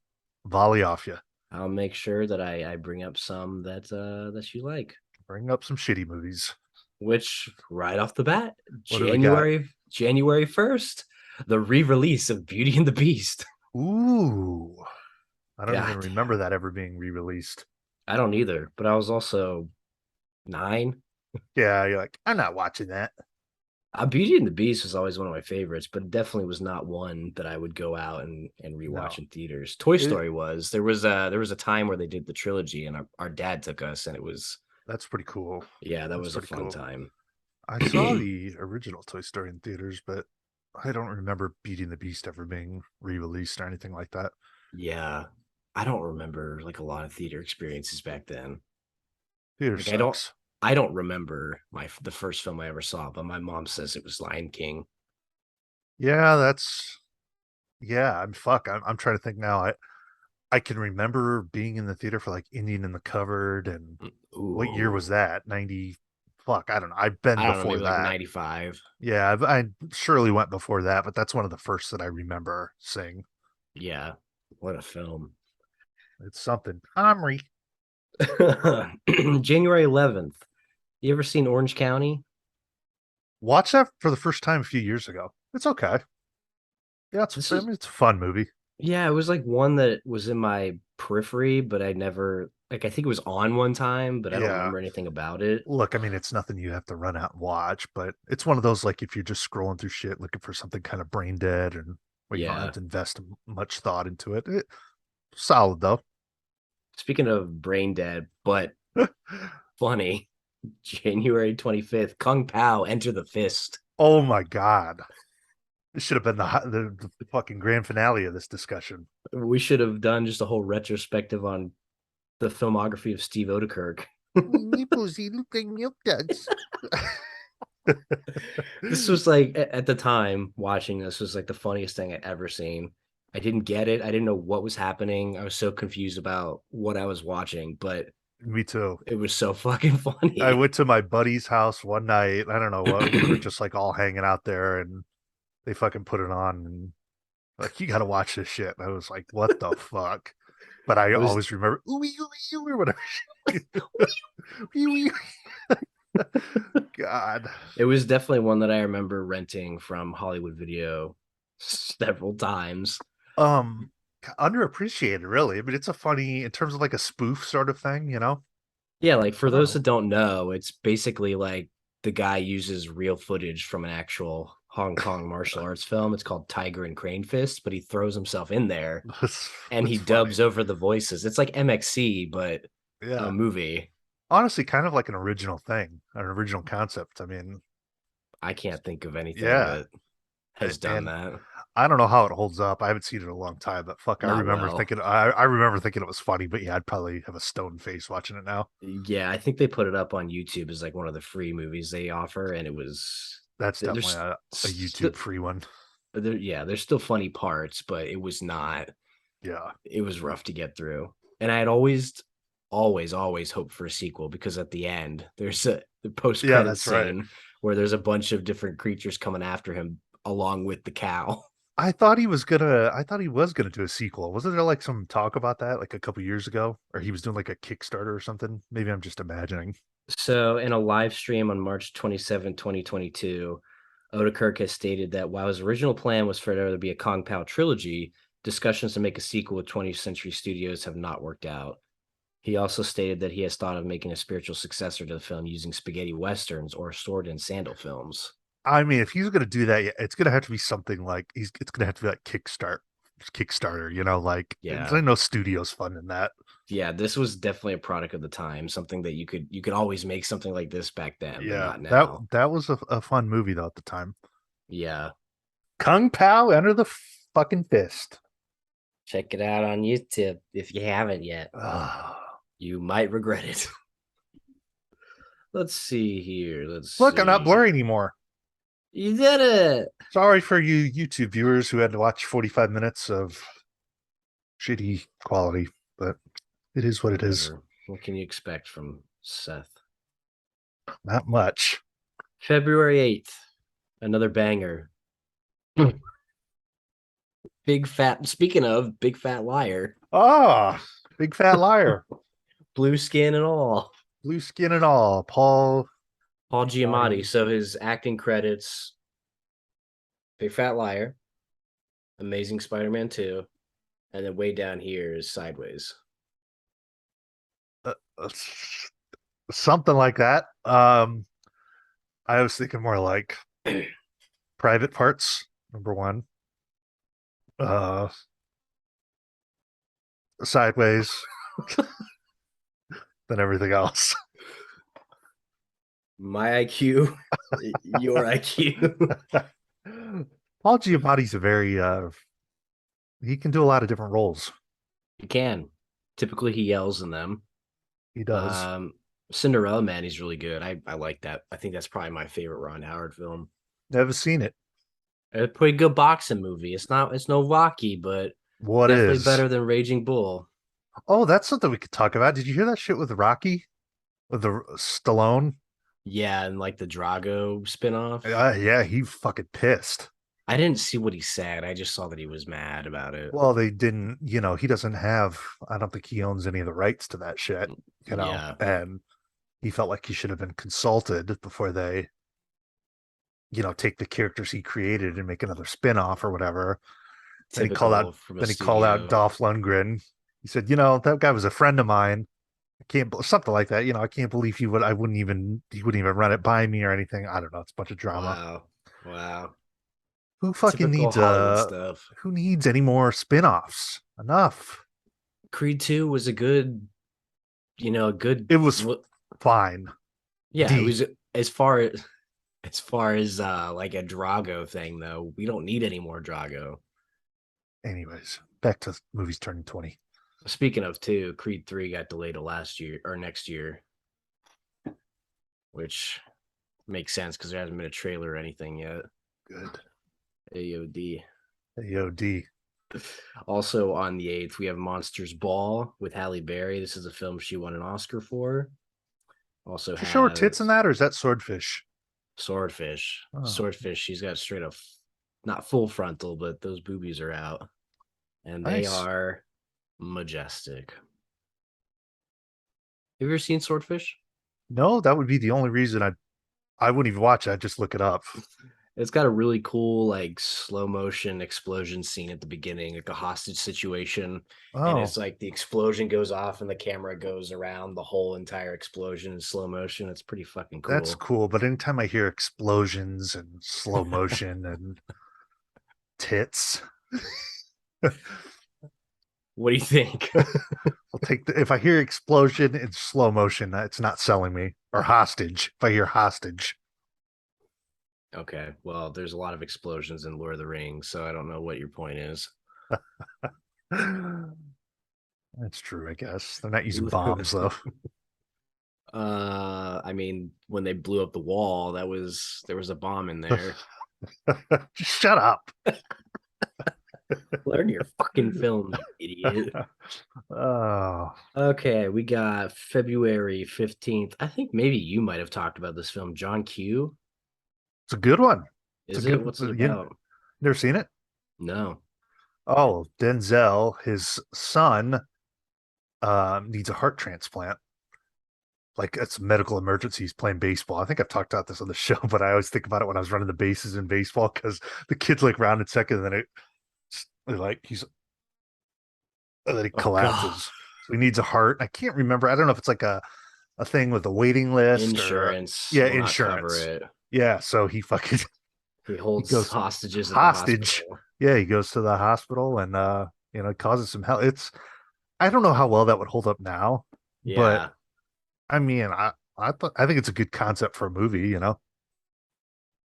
volley off you. I'll make sure that I bring up some that you like. Bring up some shitty movies. Which right off the bat, What do we got? January 1st, the re-release of Beauty and the Beast. Ooh, I don't even God remember damn. that ever being re-released. I don't either, but I was also 9. Yeah, you're like, I'm not watching that. Beauty and the Beast was always one of my favorites, but it definitely was not one that I would go out and rewatch No, in theaters. Toy it, Story was. There was a time where they did the trilogy, and our dad took us, and it was, that's pretty cool. yeah, that That's was a pretty fun cool. time. I saw the original Toy Story in theaters, but I don't remember Beauty and the Beast ever being re-released or anything like that. Yeah, I don't remember like a lot of theater experiences back then. Theater Like sucks. I don't remember the first film I ever saw, but my mom says it was Lion King. Yeah, that's Yeah, I'm trying to think now. I can remember being in the theater for like Indian in the Cupboard, and what year was Ooh, that? 90. Fuck, I don't know. I've been I don't know, before maybe like that. 95. Yeah, I surely went before that, but that's one of the first that I remember seeing. Yeah, what a film. It's something. Omri. January 11th. You ever seen Orange County? Watched that for the first time a few years ago. It's okay. Yeah, This I is mean, it's a fun movie. Yeah, it was like one that was in my periphery, but I never like I think it was on one time, but I don't Yeah. remember anything about it. Look, I mean, it's nothing you have to run out and watch, but it's one of those like if you're just scrolling through shit looking for something kind of brain dead and where you don't have Yeah. to invest much thought into it. Solid though. Speaking of brain dead, but funny, January 25th, Kung Pao Enter the Fist. Oh my god. This should have been the fucking grand finale of this discussion. We should have done just a whole retrospective on the filmography of Steve Odekirk. Nipples, you look like milk duds. This was like at the time watching this was like the funniest thing I'd ever seen. I didn't get it. I didn't know what was happening. I was so confused about what I was watching, but Me too. it was so fucking I funny. went to my buddy's house one night. I don't know what we were just like all hanging out there, and they fucking put it on, and like, you got to watch this shit. And I was like, what the fuck? But I It was always remember ooey ooey ooey or whatever. Ooey, God. it was definitely one that I remember renting from Hollywood Video several times. Um, Underappreciated, really. I mean, it's a funny in terms of like a spoof sort of thing, you know. Yeah, like for I don't those know. that don't know, it's basically like the guy uses real footage from an actual Hong Kong martial arts film. It's called Tiger and Crane Fist, but he throws himself in there It's, and he it's funny. dubs over the voices. It's like MXC, but a Yeah. movie. Honestly, kind of like an original thing, an original concept. I mean, I can't think of anything yeah. that has done And that. I don't know how it holds up. I haven't seen it in a long time, but fuck, Not well. I remember thinking it was funny, but yeah, I'd probably have a stone face watching it now. Yeah, I think they put it up on YouTube as like one of the free movies they offer, and it was That's definitely there's a still YouTube free one. yeah, there's still funny parts, but it was not. Yeah. It was rough to get through, and I had always hoped for a sequel because at the end there's a the post Yeah, credit that's right. scene where there's a bunch of different creatures coming after him along with the cow. I thought he was gonna do a sequel. Wasn't there like some talk about that like a couple years ago? Or he was doing like a Kickstarter or something? Maybe I'm just imagining. So, in a live stream on March 27, 2022, Odekirk has stated that while his original plan was for there to be a Kong Pao trilogy, discussions to make a sequel with 20th Century Studios have not worked out. He also stated that he has thought of making a spiritual successor to the film using spaghetti westerns or sword and sandal films. I mean, if he's gonna do that, yeah, it's gonna have to be something like it's gonna have to be like Kickstarter, you know, like Yeah. I know studios funding that. Yeah, this was definitely a product of the time, something that you could always make something like this back then, but Yeah, not that now. that was a fun movie though at the time. Yeah. Kung Pao Enter the fucking fist. Check it out on YouTube if you haven't yet. Ah. You might regret it. Let's see here. Let's Look, I'm not see. blurry anymore. You did it. Sorry for you YouTube viewers who had to watch 45 minutes of shitty quality, but it is what it is. Whatever. What can you expect from Seth? Not much. February 8th. Another banger. Big fat. Speaking of big fat liar, Ah, big fat liar. blue skin and all. Blue skin and all. Paul Paul Giamatti. Giamatti. So his acting credits: Big Fat Liar, Amazing Spider-Man 2, and then way down here is Sideways. Uh, something like that. I was thinking more like private parts, number one. Uh, Sideways than everything else. My IQ, your IQ. Paul Giamatti's a very he can do a lot of different roles. You can. Typically, he yells in them. He does. Um, Cinderella Man, he's really good. I like that. I think that's probably my favorite Ron Howard film. Never seen it. A pretty good boxing movie. It's no Rocky, but What definitely is? better than Raging Bull. Oh, that's something we could talk about. Did you hear that shit with Rocky? With the Stallone? Yeah, and like the Drago spinoff. Yeah, he fucking pissed. I didn't see what he said. I just saw that he was mad about it. Well, they didn't, he doesn't have, I don't think he owns any of the rights to that shit, Yeah, and he felt like he should have been consulted before they, take the characters he created and make another spin-off or whatever. Then he called out, typical from a then he called out studio. Dolph Lundgren. He said, that guy was a friend of mine. I can't, something like that. I can't believe he wouldn't even run it by me or anything. I don't know. It's a bunch of drama. Wow. Wow. Who fucking Typical needs Hollywood stuff. who needs any more spin-offs? Enough. Creed 2 was a good, a good It was fine. yeah, it D. was as far as like a Drago thing though. We don't need any more Drago. Anyways, back to movies turning 20. Speaking of two, Creed 3 got delayed to last year or next year, which makes sense because there hasn't been a trailer or anything yet. Good. AOD. AOD. Also on the 8th, we have Monsters Ball with Halle Berry. This is a film she won an Oscar for. Also She show her tits in has that, or is that Swordfish? Swordfish. Oh, Swordfish, she's got straight up, not full frontal, but those boobies are out. And they nice. are majestic. Have you ever seen Swordfish? No, that would be the only reason I wouldn't even watch it. I'd just look it up. It's got a really cool, like slow motion explosion scene at the beginning, like a hostage situation. And Oh, it's like the explosion goes off and the camera goes around the whole entire explosion in slow motion. It's pretty fucking that's cool. cool. But anytime I hear explosions and slow motion and tits, What do you think? I'll take if I hear explosion in slow motion, it's not selling me. Or hostage. If I hear hostage. Okay, well, there's a lot of explosions in Lord of the Rings, so I don't know what your point is. That's true, I guess. They're not using bombs though. I mean, when they blew up the wall, there was a bomb in there. Shut up. Learn your fucking film, you idiot. Oh, Okay, we got February 15th. I think maybe you might have talked about this film, John Q. it's a good one. It's a Is it? good What's it you about? never seen it? No. Oh, Denzel, his son, needs a heart transplant. Like it's a medical emergency. He's playing baseball. I think I've talked about this on the show, but I always think about it when I was running the bases in baseball because the kid's like rounded second, and then then he Oh God. collapses. So he needs a heart. I can't remember. I don't know if it's like a thing with a waiting list or Insurance yeah, will not cover insurance. it. Yeah, so he fucking He he holds goes hostages at the hostage. hospital. Yeah, he goes to the hospital and causes some hell. It's I don't know how well that would hold up now, but Yeah. I mean, I think it's a good concept for a movie.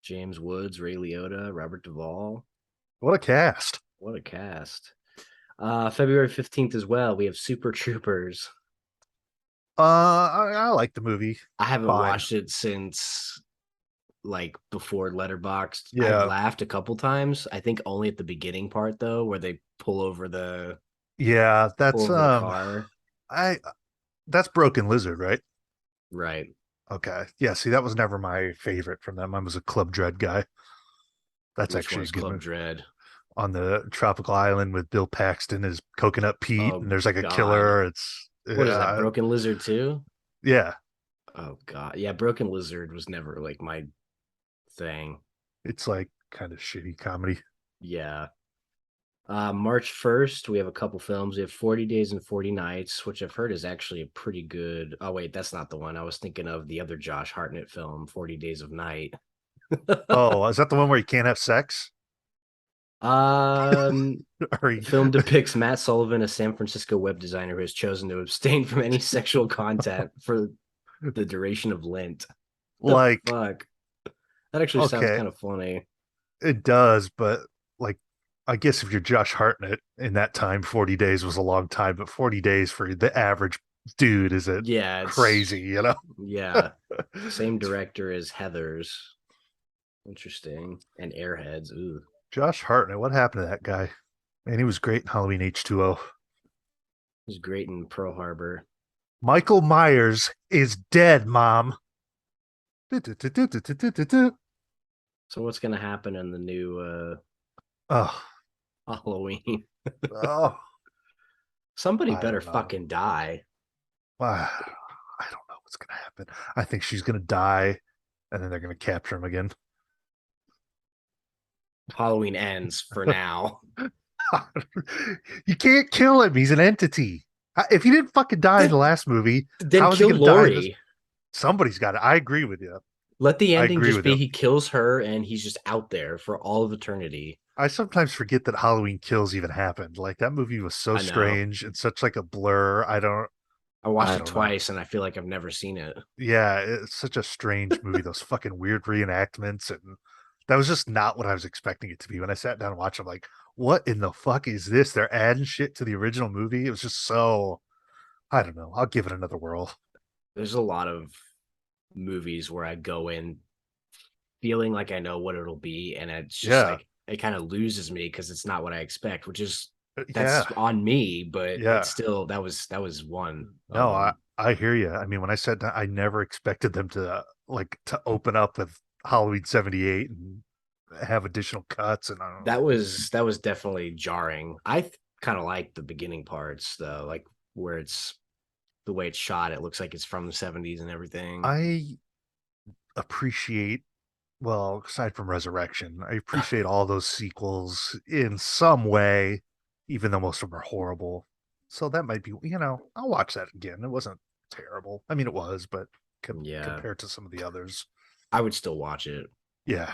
James Woods, Ray Liotta, Robert Duvall. What a cast. What a cast. February 15th as well. We have Super Troopers. I like the movie. I haven't Fine. watched it since like before Letterboxd. I've Yeah. laughed a couple times. I think only at the beginning part though, where they Yeah, pull over the car. I that's Broken Lizard, right? Right. Okay. Yeah, see, that was never my favorite from them. I was a Club Dread guy. That's Which actually a one's good Club movie. Dread? On the tropical island with Bill Paxton as Coconut Pete, Oh and there's like a God. killer. It's What is that? Broken Lizard too? yeah, Oh God. Yeah, Broken Lizard was never like my thing. it's like kind of shitty comedy. Yeah. March 1st, we have a couple films. We have 40 Days and 40 Nights, which I've heard is actually a pretty good. Oh, wait, that's not the one. I was thinking of the other Josh Hartnett film, 40 Days of Night. Oh, is that the one where you can't have sex? um, Or the film depicts Matt Sullivan, a San Francisco web designer who has chosen to abstain from any sexual content for the duration of Lent. The like fuck? That actually sounds okay, kind of funny. it does, but like I guess if you're Josh Hartnett in that time, 40 days was a long time, but 40 days for the average dude is it Yeah, crazy, yeah. Same director as Heather's. Interesting. And Airheads. Ooh, Josh Hartnett, what happened to that guy? Man, he was great in Halloween H2O. he's great in Pearl Harbor. Michael Myers is dead, Mom. Oh, So what's gonna happen in the new Halloween? oh, Somebody I better don't know. fucking die. I don't know what's gonna happen. I think she's gonna die, and then they're gonna capture him again. Halloween ends for now. You can't kill him. He's an entity. If he didn't fucking die in the Then, last movie, then how is he kill gonna die in this? Lori. Somebody's got it. I agree with you. Let the I ending agree just with be you. he kills her and he's just out there for all of eternity. I sometimes forget that Halloween Kills even happened. Like that movie was so I know. strange and such like a blur. I watched I it don't know. twice and I feel like I've never seen it. Yeah, it's such a strange movie. Those fucking weird reenactments, and that was just not what I was expecting it to be. When I sat down and watched, I'm like, what in the fuck is this? They're adding shit to the original movie. It was just so, I don't know. I'll give it another whirl. There's a lot of movies where I go in feeling like I know what it'll be, and it's just Yeah, like it kind of loses me because it's not what I expect, which is yeah, that's on me, but it's yeah. still that was one of No, I them. I hear you. I mean, when I said that, I never expected them to like to open up with Halloween '78 and have additional cuts, and I don't know. That was definitely jarring. I kind of like the beginning parts though, like where it's the way it's shot. It looks like it's from the '70s and everything. I appreciate well, aside from Resurrection, I appreciate all those sequels in some way, even though most of them are horrible. So that might be, I'll watch that again. It wasn't terrible. I mean, it was, but Yeah, compared to some of the others, I would still watch it. yeah.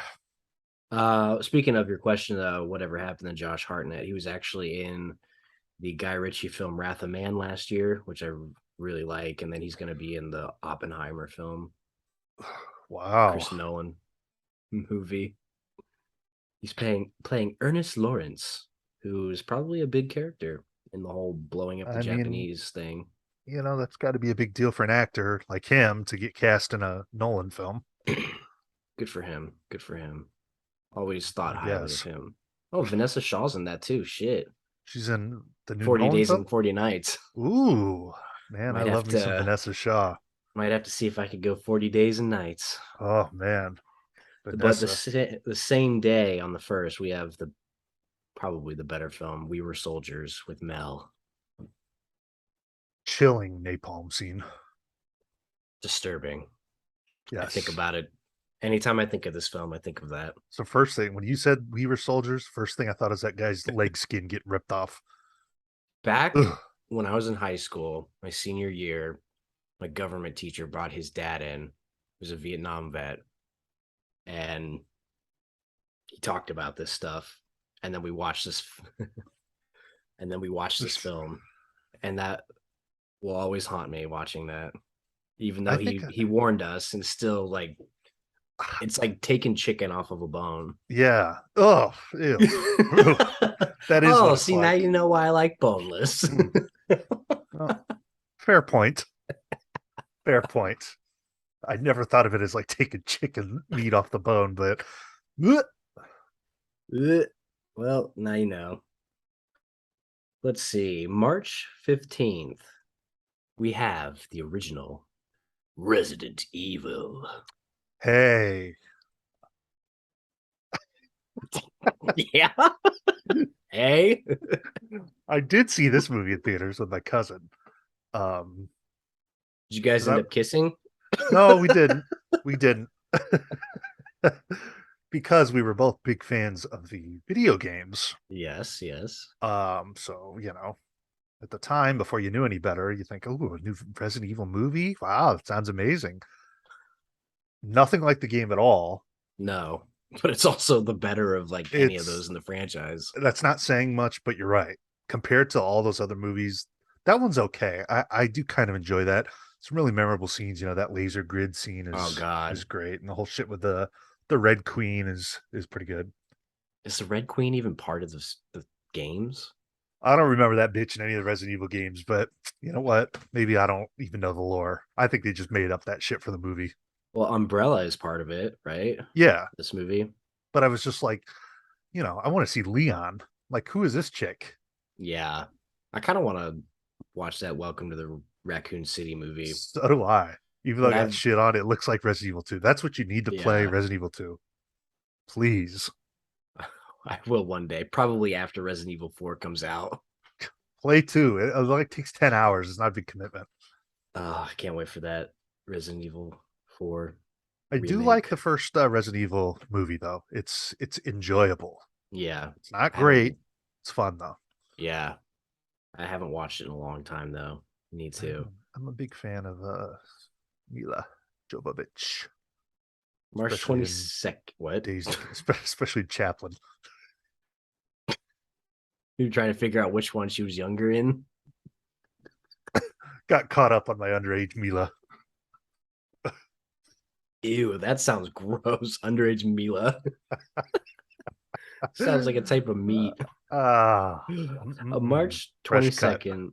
Speaking of your question though, whatever happened to Josh Hartnett? He was actually in the Guy Ritchie film Wrath of Man last year, which I really like, and then he's going to be in the Oppenheimer film, Wow. Chris Nolan movie. He's playing Ernest Lawrence, who's probably a big character in the whole blowing up the I mean, Japanese thing. that's got to be a big deal for an actor like him to get cast in a Nolan film, Good for him. Good for him. Always thought I highly of guess. him. Oh, Vanessa Shaw's in that too. Shit. She's in the new 40 Nolan Days film. and 40 Nights. Ooh, man, I Might have love me some to Vanessa Shaw. might have to see if I could go 40 days and nights. Oh man, But Vanessa. the same day on the first, we have the probably the better film, We Were Soldiers with Mel. Chilling napalm scene. Disturbing. I think Yes. about it. Anytime I think of this film, I think of that. So first thing, when you said we were soldiers, first thing I thought is that guy's leg skin getting ripped off. Back Ugh. when I was in high school, my senior year, my government teacher brought his dad in, who was a Vietnam vet, and he talked about this stuff. And then we watched this, and then we watched this This, film, and that will always haunt me watching that. Even though I think, he warned us, and still like it's like taking chicken off of a bone. yeah. Oh, ew. That is what Oh, it's see, now like. you know why I like boneless. Mm. Well, fair point. Fair point. I never thought of it as like taking chicken meat off the bone, but ugh. Well, now you know. Let's see. March 15th, we have the original Resident Evil. Hey, Yeah. Hey. I did see this movie in theaters with my cousin. Um, Did you guys because end I up kissing? no, we didn't. We didn't. Because we were both big fans of the video games. Yes, yes. So at the time, before you knew any better, you think, "Oh, a new Resident Evil movie? Wow, that sounds amazing." Nothing like the game at all. No. But it's also the better of like any of It's those in the franchise. That's not saying much, but you're right. Compared to all those other movies, that one's okay. I do kind of enjoy that. Some really memorable scenes. That laser grid scene Oh is God. great, and the whole shit with the Red Queen is pretty good. Is the Red Queen even part of the games? I don't remember that bitch in any of the Resident Evil games, but you know what? Maybe I don't even know the lore. I think they just made up that shit for the movie. Well, Umbrella is part of it, right? Yeah, This movie. but I was just like, I want to see Leon. Like, who is this chick? Yeah. I kind of want to watch that Welcome to the Raccoon City movie. So do I. Even though But I got I've shit on it, looks like Resident Evil 2. That's what you need to play yeah, Resident Evil 2. Please I will one day, probably after Resident Evil 4 comes out. play 2. It like takes 10 hours. It's not a big commitment. Oh, I can't wait for that Resident Evil 4 I do like remake. the first Resident Evil movie though. It's enjoyable. Yeah. It's not I haven't great. It's fun though. yeah. I haven't watched it in a long time though. Need to. I'm a big fan of Mila Jovovich, March especially in 22nd. What? Days, especially Chaplin. You're trying to figure out which one she was younger in? Got caught up on my underage Mila. Ew, that sounds gross. Underage Mila. Sounds like a type of meat. Ah, March fresh cut. 22nd.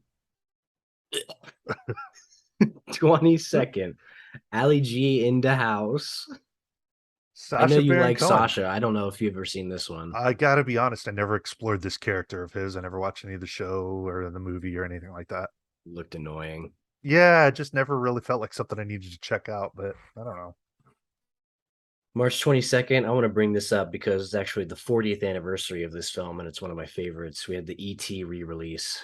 22nd. Ali G in the house. I know Sasha you Baron like Cohen. Sasha. I don't know if you've ever seen this one. I gotta be honest, I never explored this character of his. I never watched any of the show or the movie or anything like that. Looked annoying. Yeah, it just never really felt like something I needed to check out, but I don't know. March 22nd. I want to bring this up because it's actually the 40th anniversary of this film, and it's one of my favorites. We had the ET re-release.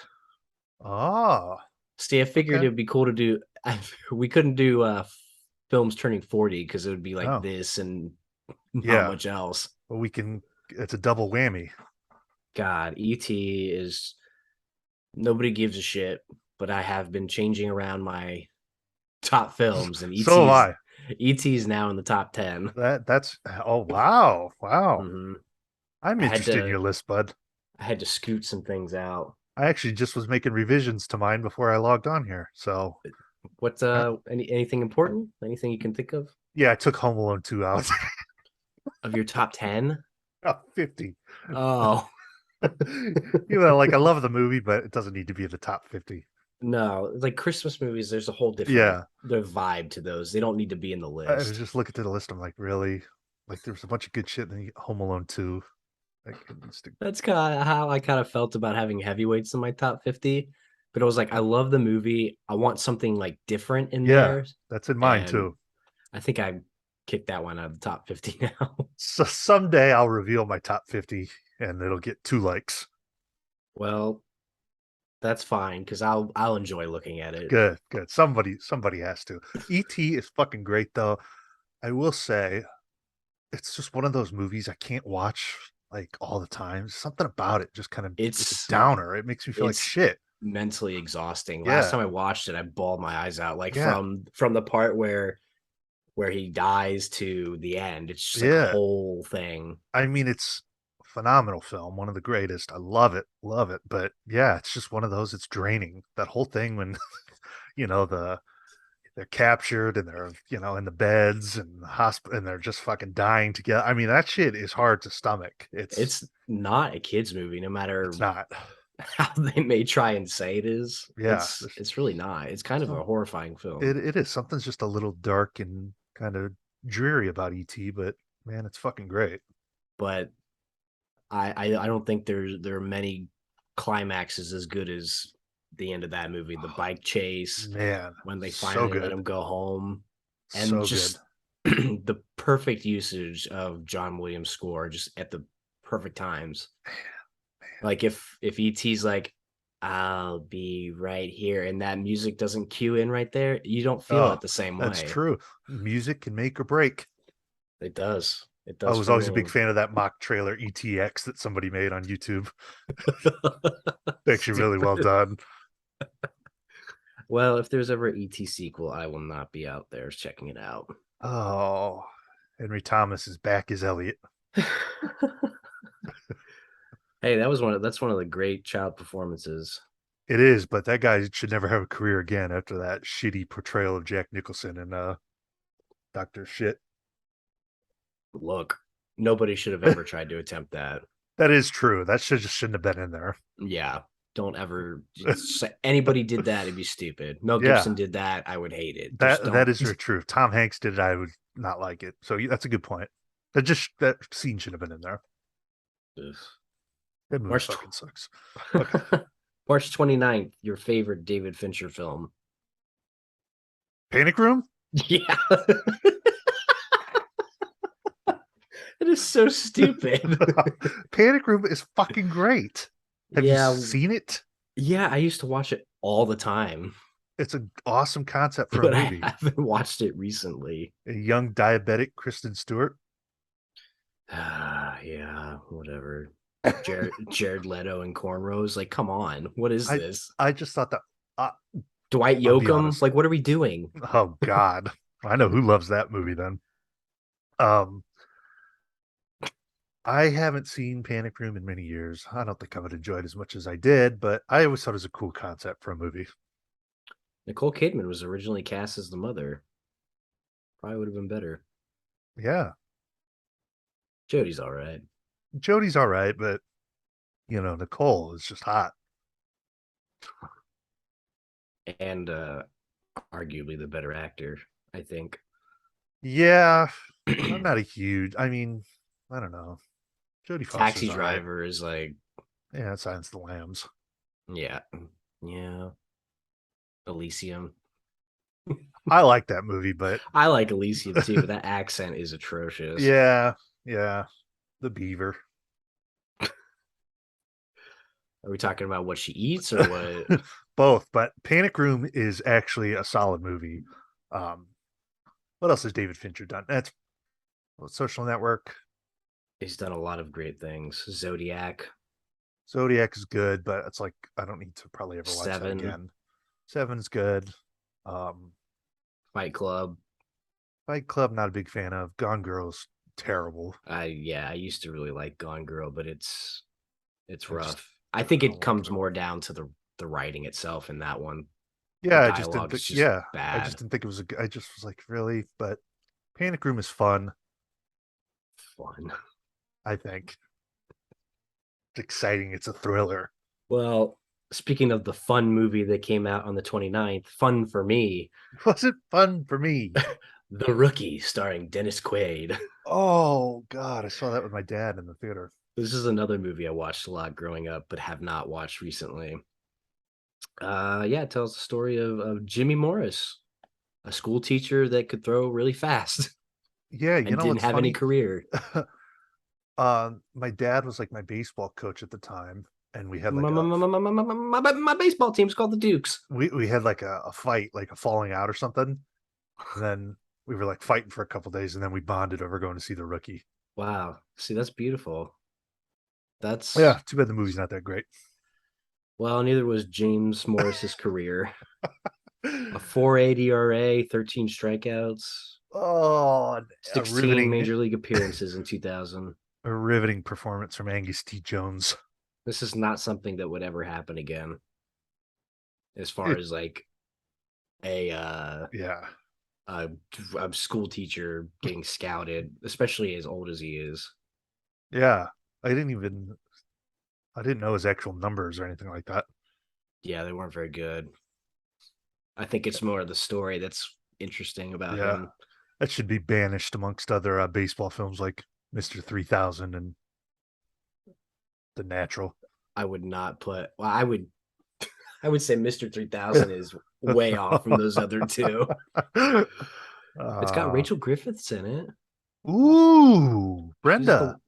Ah, See, I figured okay. it would be cool to do. We couldn't do films turning 40 because it would be like Oh, this and not yeah. much else. Well, it's a double whammy. God, ET is nobody gives a shit, but I have been changing around my top films, and So am I. ET's now in the top 10. That's oh wow. Wow. hmm I'm I had interested in to your list, bud. I had to scoot some things out. I actually just was making revisions to mine before I logged on here. So What uh, anything important? Anything you can think yeah, I took Home Alone 2 out. of your top 10? Oh, 50. Oh, Like I love the movie, but it doesn't need to be in the top 50. no, like Christmas movies, there's a whole different Yeah. the vibe to those. They don't need to be in the I was list. just looking through the list. I'm like, really? Like there's a bunch of good shit in the Home Alone 2. Like That's kind of how I kind of felt about having heavyweights in my top 50. But I was like, I love the movie. I want something like different in yeah, there. that's in mine And too. I think I kicked that one out of the top 50 now. So someday I'll reveal my top 50 and it'll get 2 likes. Well, that's fine because I'll enjoy looking at it. Good, good. Somebody has to. E.T. is fucking great though. I will say it's just one of those movies I can't watch like all the time. Something about it just kind of it's a It's downer. It makes me feel like it's shit. mentally exhausting. Last Yeah. time I watched it, I bawled my eyes out. Like Yeah. from the part where he dies to the end. It's just like a Yeah. whole thing. I mean, it's a phenomenal film, one of the greatest. I love it, love it. But yeah, it's just one of those. It's draining. That whole thing when they're captured and they're in the beds and the hospital and they're just fucking dying together. I mean, that shit is hard to stomach. It's not a kids movie, no matter It's not. how they may try and say it is. Yeah, It's really not. It's kind of a some horrifying film. it is something's just a little dark and kind of dreary about ET, but man, it's fucking great. But I don't think there are many climaxes as good as the end of that movie. The bike chase, Man, when they so finally let good, him go home, and so good. just the perfect usage of John Williams' score just at the perfect times. Like if ET's like, I'll be right here, and that music doesn't cue in right there, you don't feel Oh, it the same that's way. true. Music can make or break. It does. It I does was for always a big me. fan of that mock trailer ETX that somebody made on YouTube. Actually, really well Stupid. done. Well, if there's ever ET sequel, I will not be out there checking it out. Oh, Henry Thomas is back as Elliot. Hey, that's one of the great child performances. It is, but that guy should never have a career again after that shitty portrayal of Jack Nicholson and Doctor Shit. Look, nobody should have ever tried to attempt that. That is true. That just shouldn't have been in there. Yeah, don't ever anybody did that, it'd be stupid. Mel Yeah, Gibson did that, I would hate it. Just that don't. is very true. If Tom Hanks did it, I would not like it. So that's a good point. That scene should have been in there. Ugh. That movie March fucking sucks. Okay. March 29th, your favorite David Fincher film. Panic Room? Yeah. It is so stupid. Panic Room is fucking great. Have you Yeah. seen it? Yeah, I used to watch it all the time, It's an awesome concept for a but I movie. haven't watched it recently. A young diabetic Kristen Stewart. Yeah, whatever. Jared Leto and cornrows. Like, come on. What is I this? I just thought that uh, Dwight I'll be Yoakam? honest. Like, what are we doing? Oh God. I know who loves that movie then. Um I haven't seen Panic Room in many years. I don't think I would enjoy it as much as I did, but I always thought it was a cool concept for a movie. Nicole Kidman was originally cast as the mother. Probably would have been better. Yeah. Jodie's all right. Jodie's all right, but Nicole is just hot. And arguably the better actor, I think. Yeah. I'm not a huge I don't know. Jodie Taxi Foster's all right. Driver is like, Yeah, Silence of the Lambs. yeah, yeah. Elysium. I like that movie, but I like Elysium too, but that accent is atrocious. yeah, yeah. The Beaver. Are we talking about what she eats or what? Both, but Panic Room is actually a solid movie. Um, what else has David Fincher done? That's Social Network. He's done a lot of great things. Zodiac, Zodiac is good, but it's like I don't need to probably ever watch that Seven, again. Seven's good. Um, Fight Club. Fight Club, not a big fan of. Gone Girl's terrible. I used to really like Gone Girl, but it's I just rough. I think I don't it like comes it. more down to the writing itself in that one. The Yeah, I just didn't dialogue is think. just Yeah, I just bad. didn't think it was I just was like, really, but Panic Room is fun. Fun. I think it's exciting. It's a thriller. Well, speaking of the fun movie that came out on the 29th, fun for me, Was it fun for me? The Rookie, starring Dennis Quaid. Oh God, I saw that with my dad in the theater. This is another movie I watched a lot growing up, but have not watched recently. Yeah, it tells the story of Jimmy Morris, a school teacher that could throw really fast Yeah, you and know didn't what's have any funny? career. My dad was like my baseball coach at the time, and we had My, like my, a my, my, my, my baseball team's called the Dukes. we had like a fight, like a falling out or something. And then we were like fighting for a couple days, and then we bonded over going to see The Rookie. Wow. See, that's beautiful. That's Yeah, too bad the movie's not that great. well, neither was James Morris's career. A 4.80 ERA, 13 strikeouts, Oh, 16 major league appearances in 2000. a riveting performance from Angus T. Jones. This is not something that would ever happen again, as far It, as like a uh yeah, a, a school teacher getting scouted, especially as old as he is. yeah. I didn't know his actual numbers or anything like that. Yeah, they weren't very good. I think it's more the story that's interesting about Yeah, him. that should be banished amongst other baseball films like Mr. 3000 and The Natural. I would not put. Well, I would say Mr. 3000 is way off from those other two. It's got uh, Rachel Griffiths in it. ooh, She's Brenda.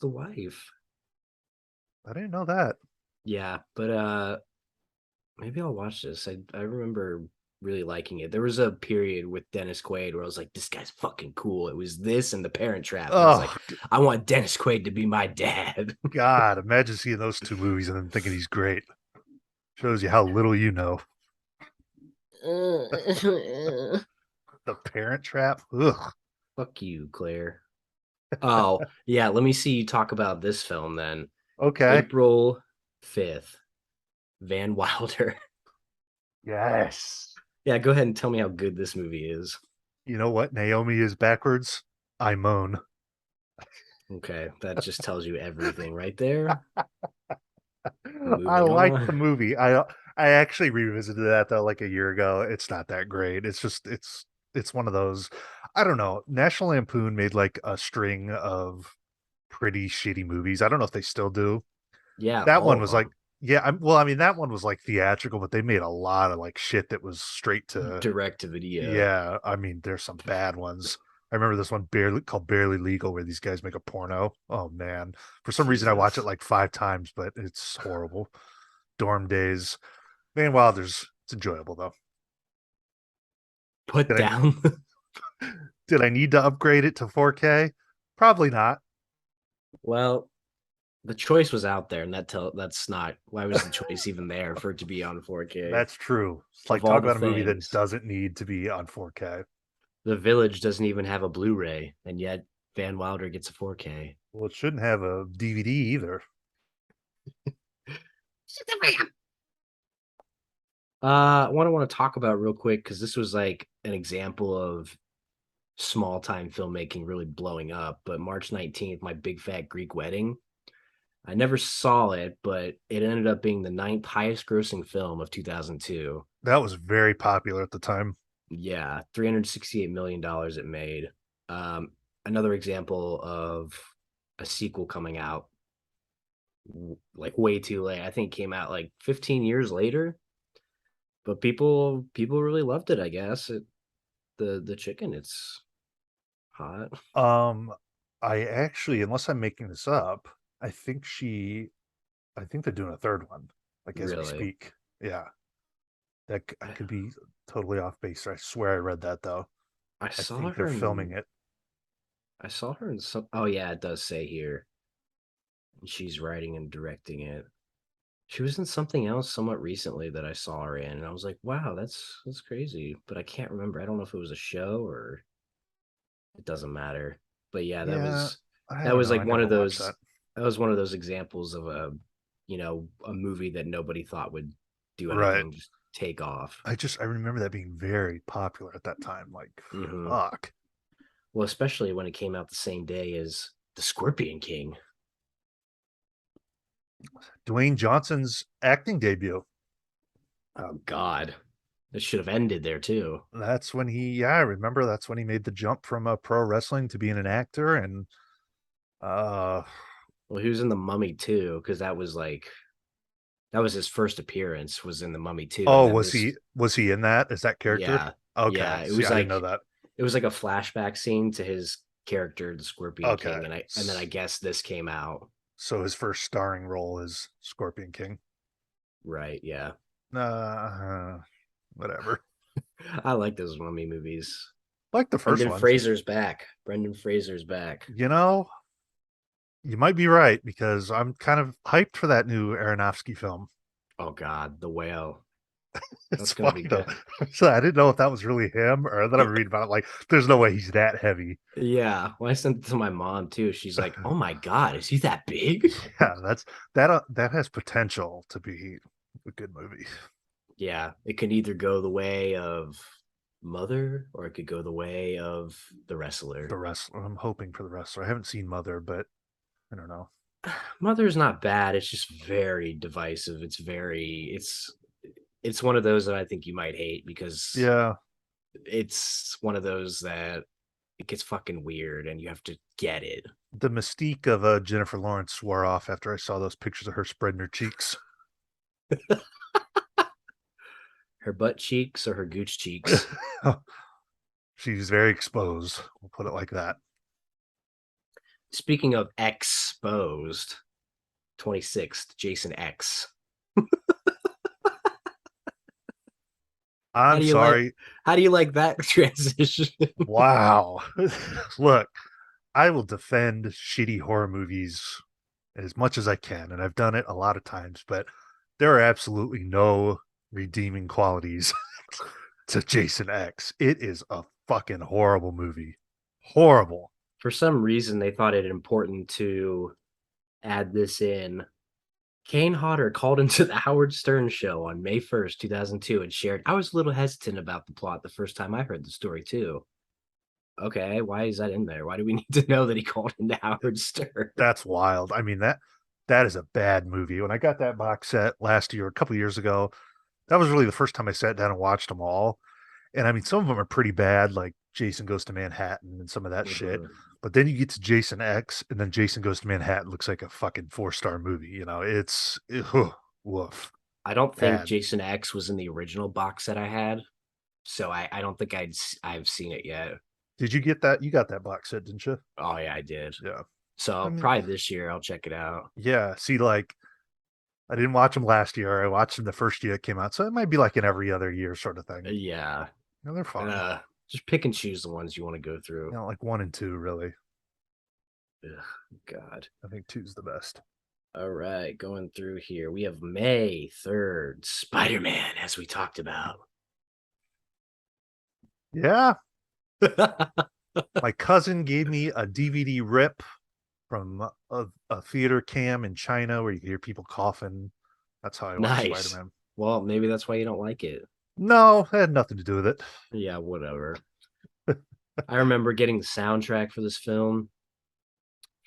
the wife. I didn't know that. Yeah, but maybe I'll watch this. I remember really liking it. There was a period with Dennis Quaid where I was like, this guy's fucking cool. It was this and The Parent Trap. I was like, Oh I want Dennis Quaid to be my dad. God, imagine seeing those two movies and then thinking he's great. Shows you how little you know. The Parent Trap. Ugh. Fuck you, Claire. Oh, yeah, let me see you talk about this film then. Okay. April 5th, Van Wilder. Yes. Yeah, go ahead and tell me how good this movie is. You know what Naomi is backwards? I moan. Okay, that just tells you everything right there. I Moving like the on. movie. I actually revisited that though like a year ago. It's not that great. It's just it's. It's one of those. I don't know. National Lampoon made like a string of pretty shitty movies. I don't know if they still do. Yeah, That all one of was like, them. yeah, well, I mean, that one was like theatrical, but they made a lot of like shit that was straight to, Direct to video. yeah. I mean, there's some bad ones. I remember this one Barely Legal, where these guys make a porno. Oh man, for some reason I watch it Jesus. like 5 times, but it's horrible. Dorm Days. Meanwhile, it's enjoyable though. Put Did down. I need to upgrade it to 4K? Probably not. Well, the choice was out there, and that's not why was the choice even there for it to be on 4K That's true. It's like of all talk the about a movie that things. doesn't need to be on 4K. The Village doesn't even have a Blu-ray, and yet Van Wilder gets a 4K. Well, it shouldn't have a DVD either. What I want to talk about real quick because this was like an example of small time filmmaking really blowing up. But March 19th, My Big Fat Greek Wedding. I never saw it, but it ended up being the ninth highest grossing film of 2002. That was very popular at the time. Yeah, $368 million it made. Um, Another example of a sequel coming out like way too late. I think it came out like 15 years later, but people really loved it, I guess. The chicken, it's hot. Um, I actually, unless I'm making this up, I think I think they're doing a third one, like as we Really. speak. Yeah, that I I, could be totally off base. I swear I read that though. I I saw think they're her filming in it. I saw her in some. Oh yeah, it does say here. And she's writing and directing it. She was in something else somewhat recently that I saw her in, and I was like, "Wow, that's crazy." But I can't remember. I don't know if it was a show or it doesn't matter. But yeah, Yeah, I that don't was know. like I never watched that. that was one of those examples of a movie that nobody thought would do Right. anything, just take off. I remember that being very popular at that time. Like, Hmm. fuck. Well, especially when it came out the same day as The Scorpion King. Dwayne Johnson's acting debut. Oh God, it should have ended there too. That's when yeah, I remember that's when he made the jump from pro wrestling to being an actor. And uh, Well, he was in The Mummy too, because that was his first appearance was in The Mummy too, and oh, then this, was he in that? Is that character? yeah, Okay. yeah, See, I didn't know that. it was like a flashback scene to his character, the Scorpion Okay. King, and then I guess this came out. So his first starring role is Scorpion King. Right, yeah. Uh, whatever. I like those Mummy movies. Like the first Brendan ones. Fraser's back. Brendan Fraser's back. You know, you might be right because I'm kind of hyped for that new Aronofsky film. Oh God, The Whale. It's That's gonna be funny though. good. So I didn't know if that was really him, or then I'm reading about it like, there's no way he's that heavy. Yeah, when I sent it to my mom too, she's like, "Oh my God, is he that big?" Yeah, that has potential to be a good movie. Yeah, it could either go the way of Mother or it could go the way of The The Wrestler. wrestler, I'm hoping for the wrestler. I haven't seen Mother, but I don't know. Mother's not bad. It's just very divisive. It's one of those that I think you might hate because Yeah, it's one of those that it gets fucking weird and you have to get it. the mystique of Jennifer Lawrence wore off after I saw those pictures of her spreading her cheeks. Her butt cheeks or her gooch cheeks. She's very exposed. We'll put it like that. Speaking of exposed, 26th, Jason X. How I'm do you like sorry. how do you like that transition? Wow. Look, I will defend shitty horror movies as much as I can, and I've done it a lot of times, but there are absolutely no redeeming qualities to Jason X. It is a fucking horrible movie. Horrible. For some reason they thought it important to add this in. Kane Hodder called into the Howard Stern show on May 1st, 2002, and shared, I was a little hesitant about the plot the first time I heard the story, too. Okay, why is that in there? Why do we need to know that he called into Howard Stern? That's wild. I mean, that is a bad movie. When I got that box set last year, a couple years ago, that was really the first time I sat down and watched them all. And I mean, some of them are pretty bad, like Jason Goes to Manhattan and some of that shit. Mhm. But then you get to Jason X, and then Jason Goes to Manhattan looks like a fucking 4-star movie. You know, woof, I don't think bad. Jason X was in the original box set I had, so I don't think I've seen it yet. Did you get that? You got that box set, didn't you? Oh yeah, I did. Yeah. I So mean, probably this year I'll check it out. yeah. See, like, I didn't watch them last year. I watched them the first year it came out, so it might be like an every other year sort of thing. Yeah. You know, they're fun. Uh, just pick and choose the ones you want to go through. You know, like 1 and 2, really. Ugh, God. I think two's the best. All right, going through here. We have May 3rd, Spider-Man, as we talked about. Yeah. My cousin gave me a DVD rip from a theater cam in China where you could hear people coughing. That's how I watched Spider Nice. Man. Well, maybe that's why you don't like it. No, it had nothing to do with it. Yeah, whatever. I remember getting the soundtrack for this film.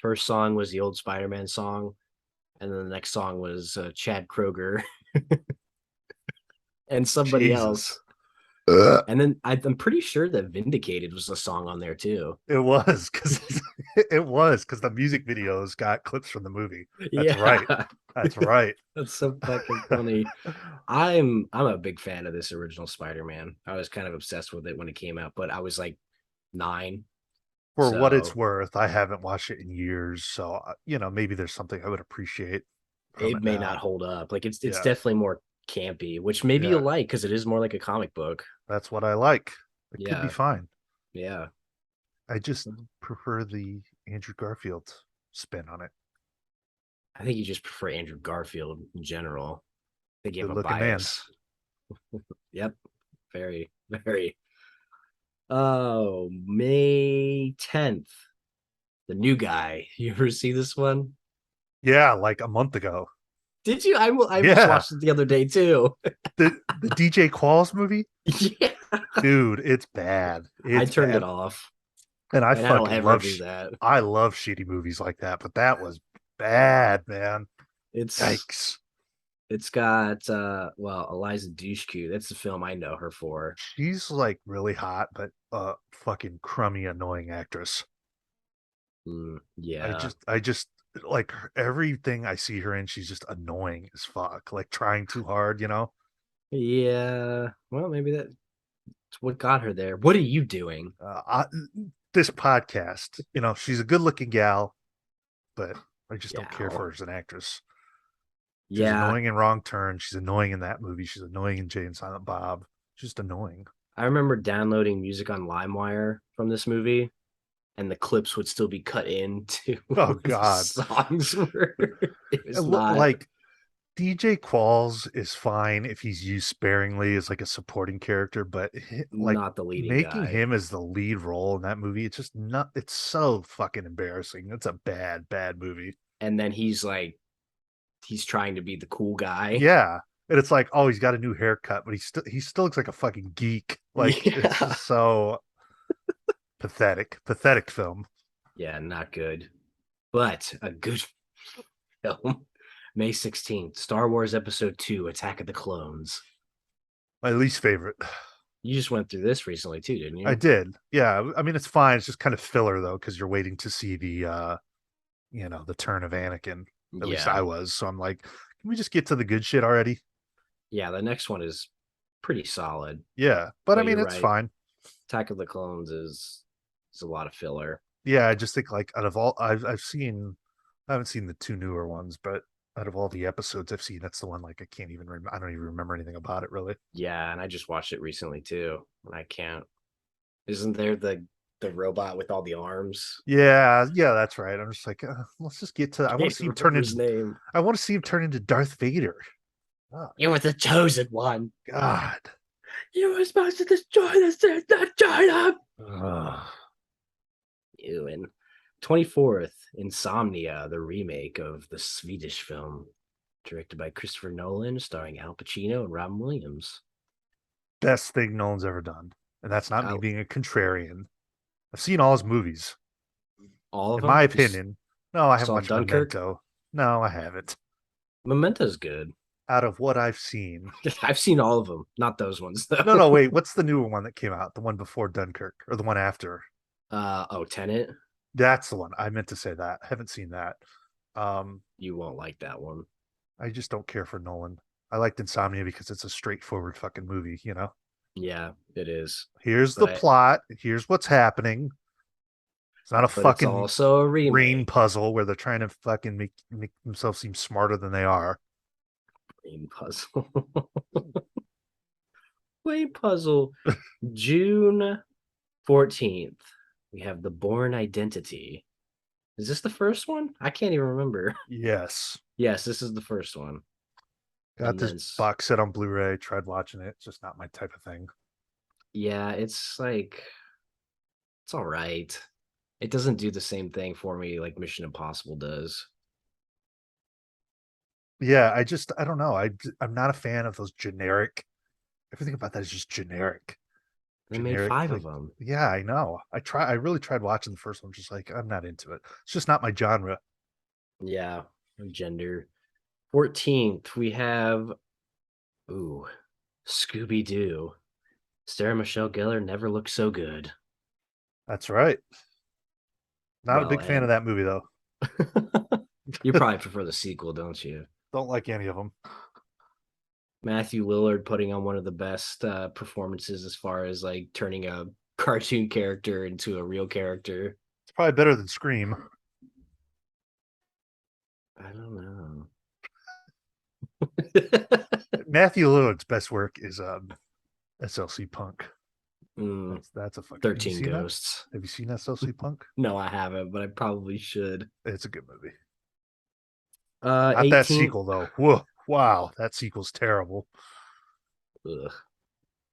First song was the old Spider-Man song, and then the next song was Chad Kroger and somebody Jesus. else. And then I'm pretty sure that Vindicated was a song on there too. It was because the music videos got clips from the movie. That's right. Yeah, That's right. that's so fucking funny. I'm a big fan of this original Spider-Man. I was kind of obsessed with it when it came out, but I was like 9. For what it's So worth, I haven't watched it in years, so maybe there's something I would appreciate from it it may not now. hold up. Like it's Yeah, definitely more campy, which maybe yeah, you'll like because it is more like a comic book. that's what I like. It could be Yeah, fine. yeah. I just prefer the Andrew Garfield spin on it. I think you just prefer Andrew Garfield in general. I think you have Good a looking man. bias. Yep. Very, very. Oh, May 10th. The new guy. You ever see this one? Yeah, like a month ago. Did you? I just Yeah, watched it the other day too. the DJ Qualls movie, Yeah. dude, it's bad. I It's turned it bad, off, and and I don't ever do that. I love shitty movies like that, but that was bad, man. It's Yikes. it's got well, Eliza Dushku. That's the film I know her for. She's like really hot, but fucking crummy, annoying actress. Yeah. I just like everything I see her in. She's just annoying as fuck. Like trying too hard, you know. Yeah. Well, maybe that's what got her there. What are you doing? Uh, I, this podcast, she's a good-looking gal, but I just don't care Yeah. for her as an actress. She was Yeah. annoying in Wrong Turn. She's annoying in that movie. She's annoying in Jay and Silent Bob. Just annoying. I remember downloading music on LimeWire from this movie, and the clips would still be cut into Oh the God. songs were it was not Like DJ Qualls is fine if he's used sparingly as like a supporting character, but like not the leading making guy. him as the lead role in that movie, it's just not. It's so fucking embarrassing. It's a bad, bad movie. And then he's trying to be the cool guy. Yeah, and it's like, oh, he's got a new haircut, but he still looks like a fucking geek. Like it's Yeah. just so pathetic, pathetic film. Yeah, not good. But a good film. May 16th, Star Wars Episode 2, Attack of the Clones. My least favorite. You just went through this recently too, didn't I you? did. Yeah, I mean it's fine. It's just kind of filler though, because you're waiting to see the turn of Anakin. At least I Yeah. was. So I'm like, can we just get to the good shit already? Yeah, the next one is pretty solid. Yeah, but I But mean you're it's right. fine. Attack of the Clones is a lot of filler. Yeah, I just think like out of all I haven't seen the two newer ones, but out of all the episodes I've seen, that's the one like I don't even remember anything about it really. Yeah, and I just watched it recently too, and I can't. Isn't there the robot with all the arms? Yeah, yeah, that's right. I'm just like, let's just get to. Can't remember his name. I want to see him turn into Darth Vader. Oh, You were the chosen one. God. You were supposed to destroy the Sith, not join them. Ugh. You and 24th, Insomnia, the remake of the Swedish film, directed by Christopher Nolan, starring Al Pacino and Robin Williams. Best thing Nolan's ever done, and that's not me Out being a contrarian. I've seen all his movies. all of In my them. opinion, no, I haven't Saw watched Dunkirk. Memento. No, I haven't. Memento's good. out of what I've seen. I've seen all of them, not those ones No, though. no, wait. What's the newer one that came out? The one before Dunkirk or the one after? Oh, Tenet. That's the one. I meant to say that. I haven't seen that. Um, You won't like that one. I just don't care for Nolan. I liked Insomnia because it's a straightforward fucking movie, Yeah, it is. Here's the But I, plot, here's what's happening. It's not a but it's fucking also a brain remake. puzzle where they're trying to fucking make themselves seem smarter than they are. Brain puzzle. Brain puzzle. June 14th. We have the Born Identity. Is this the first one? I can't even remember. Yes. Yes, this is the first one. Got And this then box set on Blu-ray, tried watching it. It's just not my type of thing. yeah, it's like it's all right. It doesn't do the same thing for me like Mission Impossible does. Yeah, I don't know. I'm not a fan of those generic. Everything about that is just generic. They made five of Like, them. yeah, I know. I really tried watching the first one, just like I'm not into it. It's just not my genre. Yeah, gender. 14th, we have ooh, Scooby Doo. Sarah Michelle Gellar never looked so good. That's right. Not a Well, big fan of and that movie though. you probably prefer the sequel, don't you? Don't like any of them. Matthew Lillard putting on one of the best performances as far as like turning a cartoon character into a real character. It's probably better than Scream. I don't know. Matthew Lillard's best work is SLC Punk. mm, That's a fucking. Have you 13 seen that? Ghosts. Have you seen SLC Punk? No, I haven't, but I probably should. It's a good movie. 18th. Not that sequel though. Whoa, wow, that sequel's terrible. Ugh,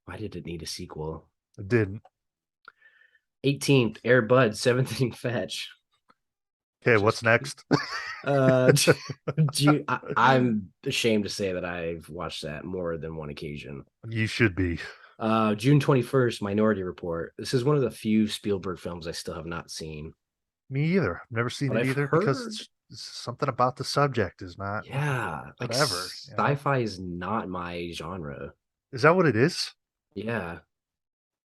why did it need a sequel? It didn't. 18th, Air Bud, 7th inning fetch. Okay, what's Just kidding. next? Uh, I'm ashamed to say that I've watched that more than one occasion. You should be. June 21st, Minority Report. This is one of the few Spielberg films I still have not seen, Me either. I've never seen but it I've either because heard, something about the subject is not yeah, like whatever. sci-fi is not my genre. Is that what it is? Yeah, Oh,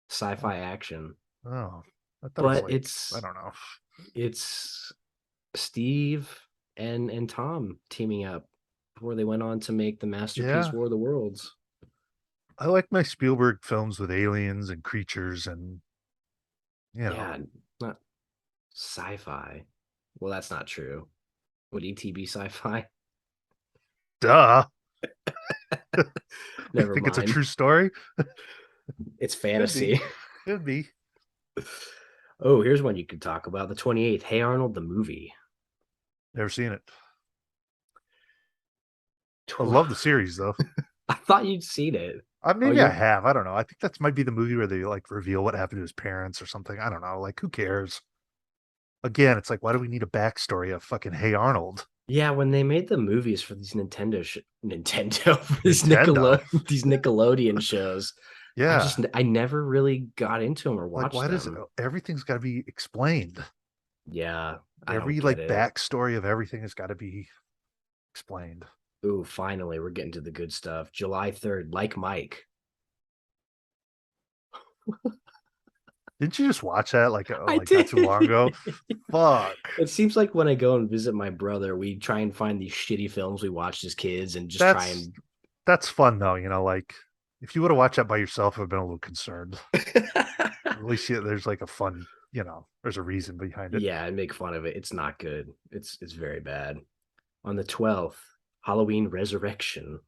sci-fi action, oh, I thought it was but like I it's don't know. it's Steve and Tom teaming up before they went on to make the masterpiece Yeah, War of the Worlds. I like my Spielberg films with aliens and creatures and you know, Yeah, not sci-fi. Well, that's not true. Would ET be sci-fi? duh. You Never think it's a mind. true story? It's Could be. fantasy. Could be. Oh, here's one you could talk about. The 28th. Hey Arnold, the movie. Never seen it. I Tw- love the series though. I thought you'd seen it. Oh, Maybe I have. I don't know. I think that's might be the movie where they like reveal what happened to his parents or something. I don't know. Like, who cares? Again, it's like, why do we need a backstory of fucking Hey Arnold? yeah, when they made the movies for these Nintendo for Nintendo. these Nickelodeon shows, Yeah. I never really got into them or Like, watched why does them. everything's got to be explained? Yeah, I Every don't get like it. backstory of everything has got to be explained. Ooh, finally, we're getting to the good stuff. July 3rd, like Mike. Didn't you just watch that I like not did. too long ago? Fuck. It seems like when I go and visit my brother, we try and find these shitty films we watched as kids and just try That's and that's fun though. Like if you would have watched that by yourself, I've been a little concerned. At least there's like a fun, there's a reason behind it. yeah, and make fun of it. It's not good. It's very bad. On the 12th, Halloween Resurrection.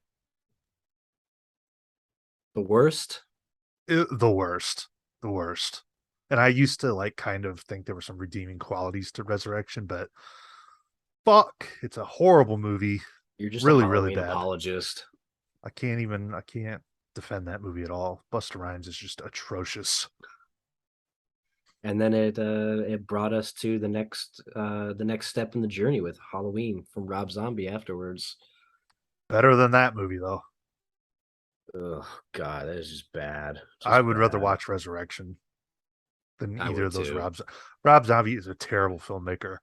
The worst? The worst, the worst. And I used to like kind of think there were some redeeming qualities to Resurrection, but fuck, it's a horrible movie. You're just a Really, really Halloween bad. apologist. I can't defend that movie at all. Busta Rhymes is just atrocious. And then it brought us to the next step in the journey with Halloween from Rob Zombie afterwards. Better than that movie though. Oh God, that is just bad. I Just would rather bad. watch Resurrection than I either would of those too. Rob Zombie is a terrible filmmaker.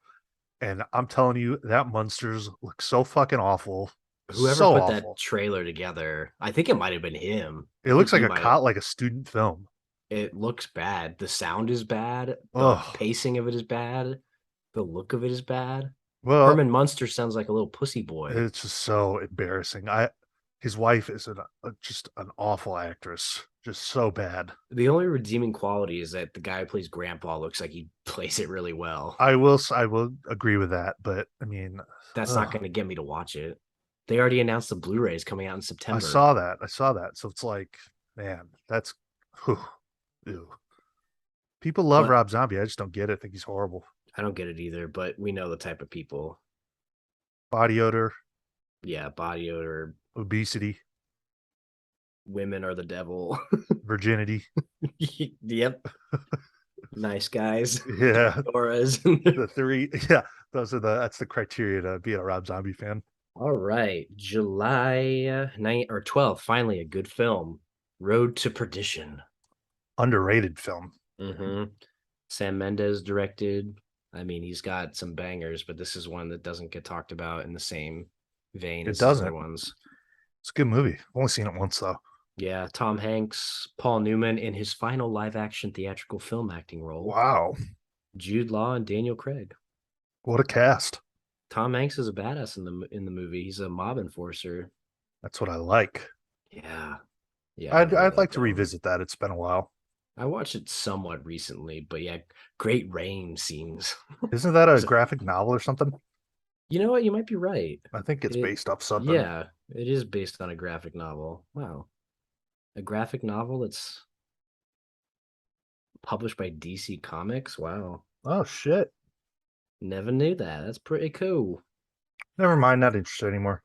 And I'm telling you, that Munsters looks so fucking awful. Whoever So put that awful. trailer together, I think it might have been him. It I looks think like he a might have. cot, like a student film. It looks bad. The sound is bad. The Oh, pacing of it is bad. The look of it is bad. well, Herman Munster sounds like a little pussy boy. it's just so embarrassing. His wife is just an awful actress, just so bad. The only redeeming quality is that the guy who plays Grandpa looks like he plays it really well. I will agree with that, but I mean, That's not ugh, going to get me to watch it. They already announced the Blu-rays coming out in I September. saw that. I saw that. So it's like, man, that's whew, ew. People love But Rob Zombie. I just don't get it. I think he's horrible. I don't get it either. But we know the type of people. Body odor, Yeah, body odor. obesity, Women are the devil. virginity. Yep. Nice guys. Yeah, Auras. the three. Yeah, that's the criteria to be a Rob Zombie fan. All right. July 9th or 12th. Finally, a good film. Road to Perdition. Underrated film. hmm Sam Mendes directed. I mean, he's got some bangers, but this is one that doesn't get talked about in the same vein It as his other doesn't. ones. It's a good movie. I've only seen it once though. Yeah, Tom Hanks, Paul Newman in his final live action theatrical film acting role, Wow, Jude Law and Daniel Craig. what a cast. Tom Hanks is a badass in the movie. He's a mob enforcer. That's what I like. Yeah. Yeah, I love I'd that like to film. revisit that. It's been a while. I watched it somewhat recently, but yeah, Great Rain seems. Isn't that a So, graphic novel or something? you know what? You might be right. I think it's It, based off something. yeah, it is based on a graphic novel. Wow, a graphic novel that's published by DC Comics. Wow, Oh shit. never knew that. That's pretty cool. Never mind, not interested anymore.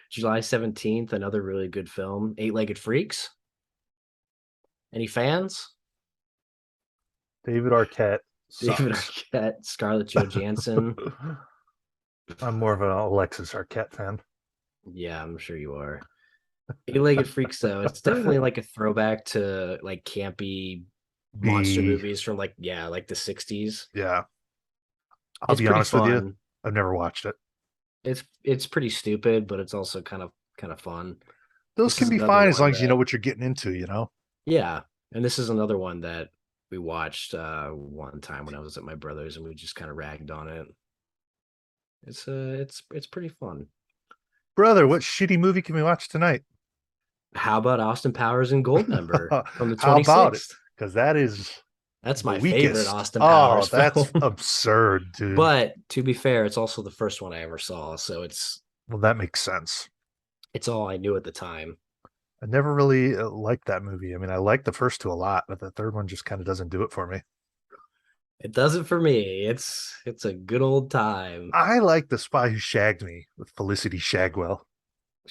July 17th, another really good film, Eight Legged Freaks. Any fans? David Arquette David sucks. Arquette, Scarlett Johansson. I'm more of an Alexis Arquette fan. Yeah, I'm sure you are. Eight-Legged Freaks, though, it's definitely like a throwback to like campy monster B, movies from like yeah, like the 60s. yeah. I'll It's be pretty honest with you. fun. I've never watched it. It's pretty stupid, but it's also kind of fun. Those This can is be another fine as long one as you know that what you're getting into, you know? yeah, and this is another one that we watched one time when I was at my brother's and we just kind of ragged on it. It's pretty fun. Brother, what shitty movie can we watch tonight? How about Austin Powers and Goldmember from the How about it? 26th? Because that is That's the my favorite weakest. Austin Oh, Powers that's film. absurd, dude. But to be fair, it's also the first one I ever saw, so Well, that makes sense. it's all I knew at the time. I never really liked that movie. I mean, I liked the first two a lot, but the third one just kind of doesn't do it for me. It does it for me. It's a good old time. I like The Spy Who Shagged Me with Felicity Shagwell.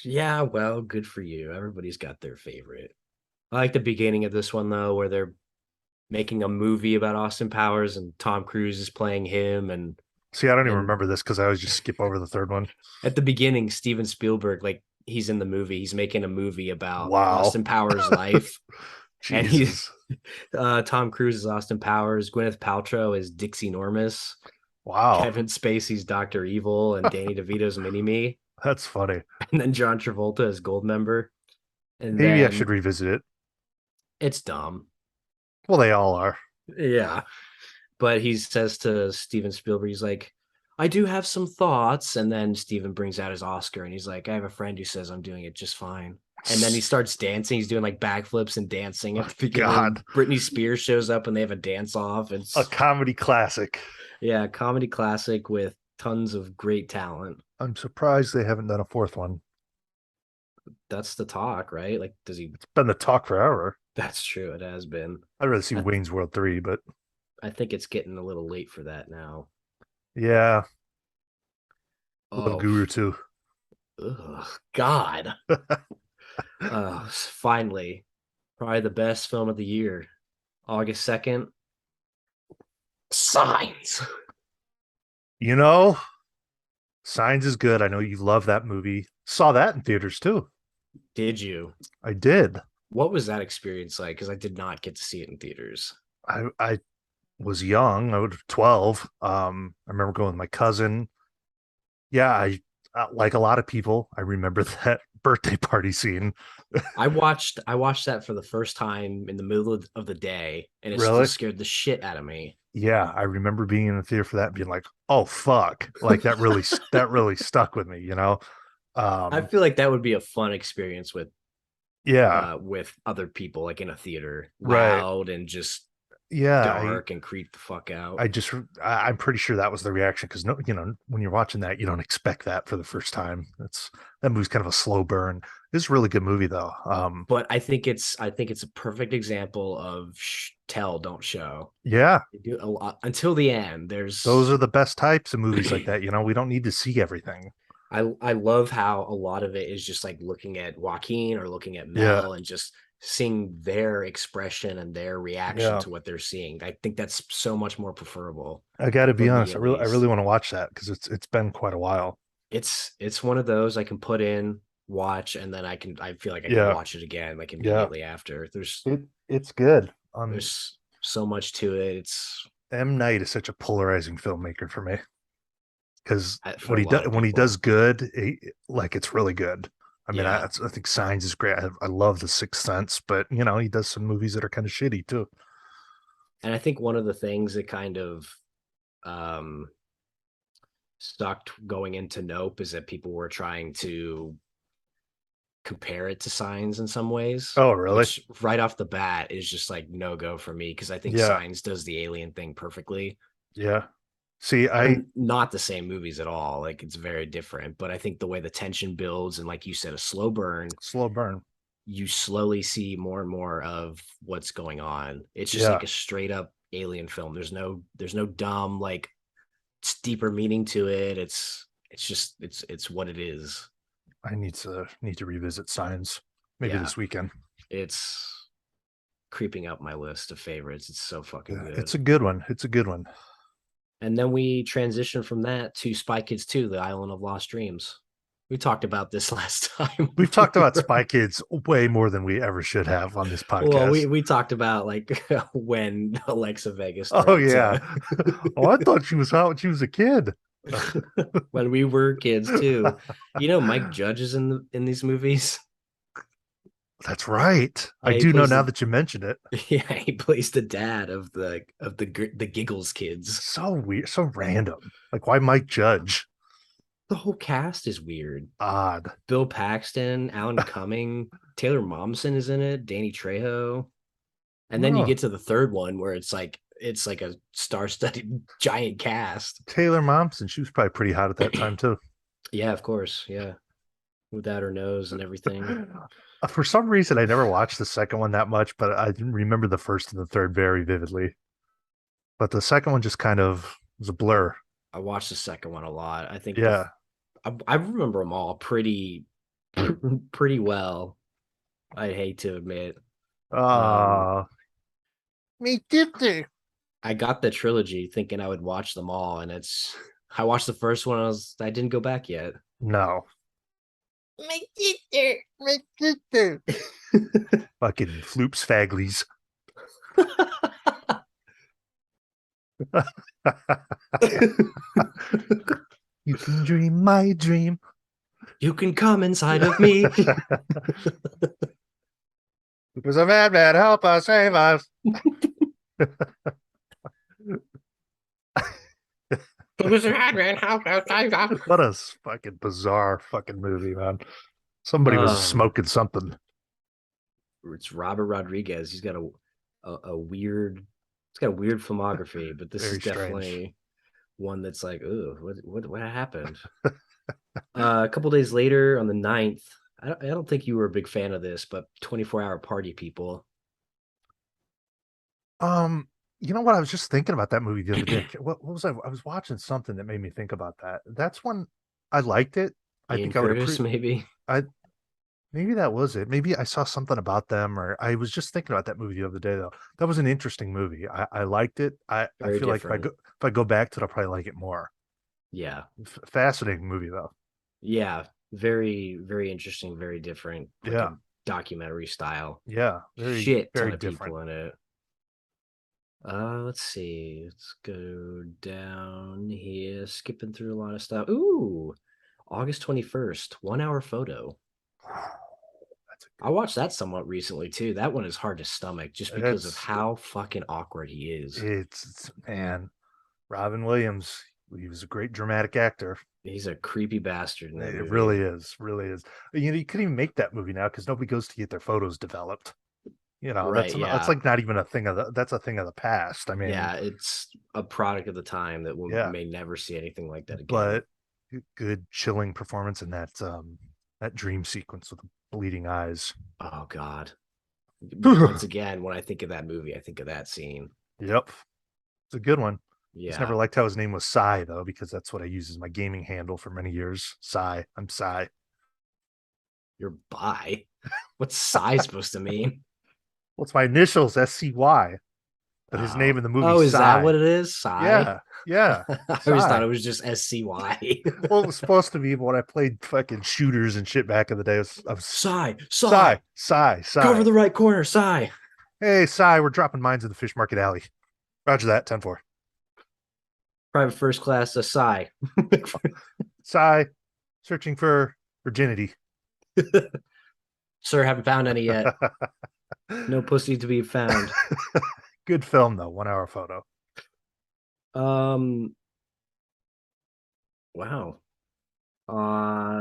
Yeah, well, good for you. Everybody's got their favorite. I like the beginning of this one though, where they're making a movie about Austin Powers and Tom Cruise is playing him See, I don't even and remember this because I always just skip over the third one. at the beginning, Steven Spielberg, like he's in the movie, he's making a movie about Wow. Austin Powers' life. And he's Jesus. Tom Cruise is Austin Powers, Gwyneth Paltrow is Dixie Normus, Wow. Kevin Spacey's Dr. Evil, and Danny DeVito's Mini Me, That's funny. and then John Travolta is Goldmember. And Maybe I should then revisit it. it's dumb. Well, they all are. Yeah. But he says to Steven Spielberg, he's like, I do have some thoughts. And then Steven brings out his Oscar and he's like, I have a friend who says I'm doing it just fine. And then he starts dancing. He's doing like backflips and dancing at Oh, the beginning. God. Britney Spears shows up and they have a dance off. A It's comedy classic. yeah, comedy classic with tons of great talent. I'm surprised they haven't done a fourth one. That's the talk, right? Like, does he? It's been the talk forever. That's true. It has been. I'd rather see I, Wayne's World 3, but I think it's getting a little late for that now. yeah, Love Oh, Guru too. God. Finally, probably the best film of the year. August 2nd. Signs. You know, Signs is good. I know you love that movie. Saw that in theaters too. Did you? I did. What was that experience like? Because I did not get to see it in theaters. I was young. I was 12. I remember going with my cousin. Yeah, Like a lot of people, I remember that birthday party scene. I watched that for the first time in the middle of the day, and it still Really? scared the shit out of me. Yeah, I remember being in the theater for that, and being like, "Oh fuck!" Like that really stuck with me. I Um, feel like that would be a fun experience yeah, with other people, like in a theater, right. loud and just Yeah, dark and creep the fuck out. I'm pretty sure that was the reaction because no, when you're watching that, you don't expect that for the first time. That movie's kind of a slow burn. It's a really good movie though. But I think it's a perfect example of tell, don't show. Yeah, They do a lot until the end. those are There's the best types of movies like that. We don't need to see everything. I love how a lot of it is just like looking at Joaquin or looking at Yeah, Mel and just seeing their expression and their reaction yeah. to what they're seeing. I think that's so much more preferable I got to for be me honest. at I really least. want to watch that because it's been quite a while. It's one of those I can put in, watch, and then I feel like I can Yeah, watch it again like yeah. immediately after. It's good. There's so much to it. It's M. Night is such a polarizing filmmaker for me because for a lot of when he does people. good, like it's really good. I mean, Yeah. I think Signs is great. I love The Sixth Sense, but he does some movies that are kind of shitty too. And I think one of the things that kind of um sucked going into Nope is that people were trying to compare it to Signs in some ways, Oh, really? which right off the bat is just like no go for me because I think Yeah, Signs does the alien thing perfectly. yeah. See, They're not the same movies at all. Like it's very different, but I think the way the tension builds and like you said, a slow burn, slow burn. you slowly see more and more of what's going on. It's just Yeah, like a straight up alien film. There's no dumb like deeper meaning to it. It's what it is. I need to revisit Signs maybe Yeah, this weekend. it's creeping up my list of favorites. It's so fucking Yeah, good. it's a good one. It's a good one. And then we transition from that to Spy Kids 2, The Island of Lost Dreams. We talked about this last time. We've talked about Spy Kids way more than we ever should have on this Well, we podcast. we talked about like when Alexa Vegas Oh threatened yeah. to Oh, I thought she was hot when she was a kid. when we were kids too. You know, Mike Judge is in these movies. That's right. I Yeah, he do know plays now the that you mentioned it. yeah he plays the dad of the Giggles kids. So weird, so random. Like, why Mike Judge? The whole cast is weird. Odd. Bill Paxton, Alan Cumming, Taylor Momsen is in it, Danny Trejo. And then you Oh, get to the third one where it's like a star-studded giant cast. Taylor Momsen. She was probably pretty hot at that time too. Yeah, of course. Yeah. Without her nose and everything. For some reason, I never watched the second one that much, but I remember the first and the third very vividly. But the second one just kind of was a blur. I watched the second one a lot. I think Yeah. I remember them all pretty well. I hate to admit. Um, Uh, me too. I got the trilogy thinking I would watch them all, and I watched the first one. I didn't go back yet. No. My sister. Me too. Fucking floops faglies. You can dream my dream. You can come inside of me. Because a madman help us, save us. What a fucking bizarre fucking movie, man. Somebody was um, smoking something. it's Robert Rodriguez. He's got a weird. It's got a weird filmography, but this is Very strange. definitely one that's like, oh, what happened? A couple days later, on the 9th, I don't think you were a big fan of this, but 24-hour party people. Um, you know what? I was just thinking about that movie the other day. What was I? I was watching something that made me think about that. That's when I liked it. I Ian think I would Curtis, appreciate. maybe. I Maybe that was it. Maybe I saw something about them, or I was just thinking about that movie the other day. Though that was an interesting movie. I liked it. I Very feel like different. if I go back to it, I'll probably like it more. Yeah, Fascinating movie though. yeah. Very, very interesting. Very different. Like a Yeah, documentary style. yeah. Very Shit ton very of different. people in it. Let's see. Let's go down here, skipping through a lot of stuff. Ooh, August 21st, 1 hour photo. That's I watched that somewhat recently too. That one is hard to stomach just because of it's how fucking awkward he is. man, Robin Williams. He was a great dramatic actor. He's a creepy bastard in that It movie. really is. You couldn't even make that movie now because nobody goes to get their photos developed. Right, That's yeah. like not even a thing of that's a thing of the past. I mean, Yeah, it's a product of the time that we yeah, may never see anything like that again. but good chilling performance in that dream sequence with the bleeding eyes. Oh God. Once Yep, again, when I think of that movie, I think of that scene. it's a good one. Just never Yeah. liked how his name was Psy though, because that's what I use as my gaming handle for many years. Psy, I'm Psy. You're bi. What's Psy supposed to mean? Well, it's my initials, SCY, but his name Oh. in the movie Oh, is that Psy. what it is? Psy? Yeah, yeah, I always thought Psy. it was just SCY. Well, it was supposed to be, but when I played fucking shooters and shit back in the day, I was Psy, Psy, Psy, Psy, cover Psy. the right corner, Psy. Hey, Psy, we're dropping mines in the fish market alley. Roger that, 10-4. Private first class, Psy. Psy, searching for virginity. Sir, haven't found any yet. No pussy to be found. Good film, though. 1 hour photo. Um, wow.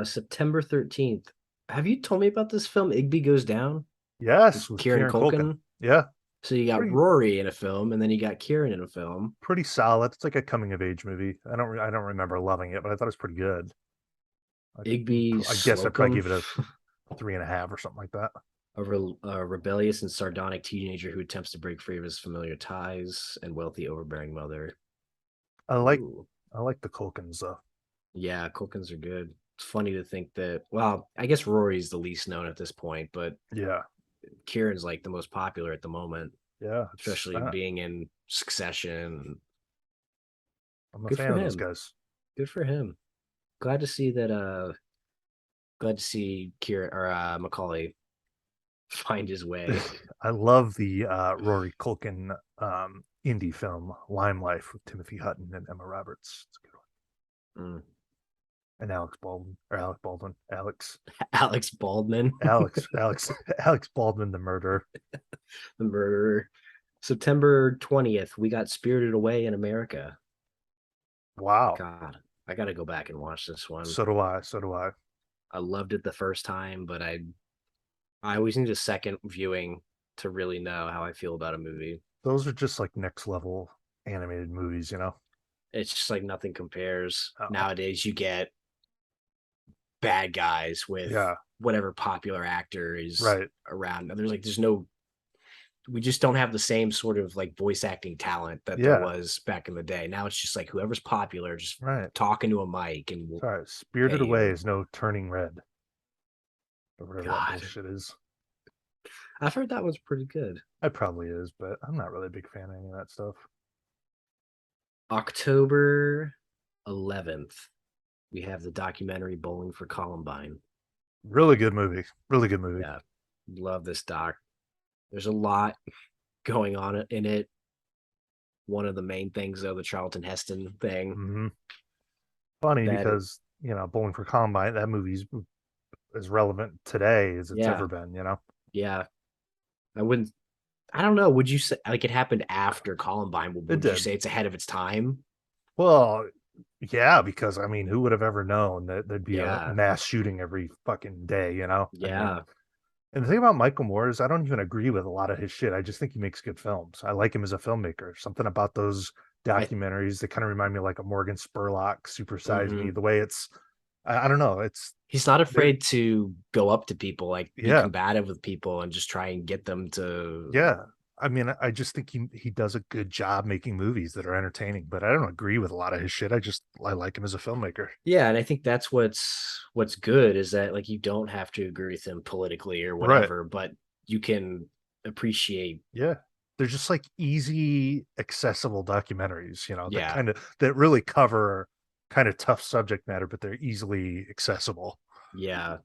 September 13th. Have you told me about this film, Igby Goes Down, with Yes, with Kieran Kieran Culkin. Culkin? Yeah, So you got pretty Rory in a film, and then you got Kieran in a film. pretty solid. It's like a coming of age movie. I don't remember loving it, but I thought it was pretty good. Igby I guess I'd probably Slocum, give it a 3.5 or something like that. a rebellious and sardonic teenager who attempts to break free of his familiar ties and wealthy, overbearing mother. I like Ooh, I like the Culkins though. yeah, Culkins are good. It's funny to think that. Well, I guess Rory's the least known at this point, but Yeah, Kieran's like the most popular at the moment, yeah. especially being in Succession. I'm a Good fan for of those him. guys. Good for him. Glad to see that. Glad to see Kieran or Macaulay find his way. I love the Rory Culkin indie film Lime Life with Timothy Hutton and Emma Roberts. It's a good one. Mm. And Alex Baldwin or Alec Baldwin, Alex Baldwin, Alex Baldwin, the murderer. the murderer. September 20th, we got Spirited Away in America. Wow. God, I got to go back and watch this one. So do I. So do I. I loved it the first time, but I always need a second viewing to really know how I feel about a movie. Those are just like next level animated movies, you know. It's just like nothing compares. Oh, Nowadays, you get bad guys with yeah. whatever popular actor is Right. around. There's no, we just don't have the same sort of like voice acting talent that there Yeah. was back in the day. Now it's just like whoever's popular, just Right. talking to a mic and we'll Sorry. pay Spirited Away you. is no Turning Red or whatever that God, bullshit is. I've heard that one's pretty good. It probably is, but I'm not really a big fan of any of that stuff. October 11th, we have the documentary Bowling for Columbine. Really good movie. Really good movie. Yeah, love this doc. There's a lot going on in it. One of the main things, though, the Charlton Heston thing. Mm-hmm. Funny That, because Bowling for Columbine, that movie's as relevant today as it's yeah, ever been. You know, yeah. I wouldn't. I don't know. Would you say like it happened after Columbine? it Would you did. say it's ahead of its time? Well, yeah, because I mean, who would have ever known that there'd be a Yeah, mass shooting every fucking day? You know, I mean, yeah. and the thing about Michael Moore is I don't even agree with a lot of his shit. I just think he makes good films. I like him as a filmmaker. Something about those I. documentaries that kind of remind me of like a Morgan Spurlock, Super Size Me. Mhm. The way it's, I don't know, it's He's not they're afraid to go up to people, like be yeah, combative with people, and just try and get them to. yeah. I mean, I just think he does a good job making movies that are entertaining. But I don't agree with a lot of his shit. I like him as a filmmaker. Yeah, and I think that's what's good is that like you don't have to agree with him politically or Right. whatever, but you can appreciate. Yeah. They're just like easy, accessible documentaries, Yeah, that really cover kind of tough subject matter, but they're easily accessible. yeah,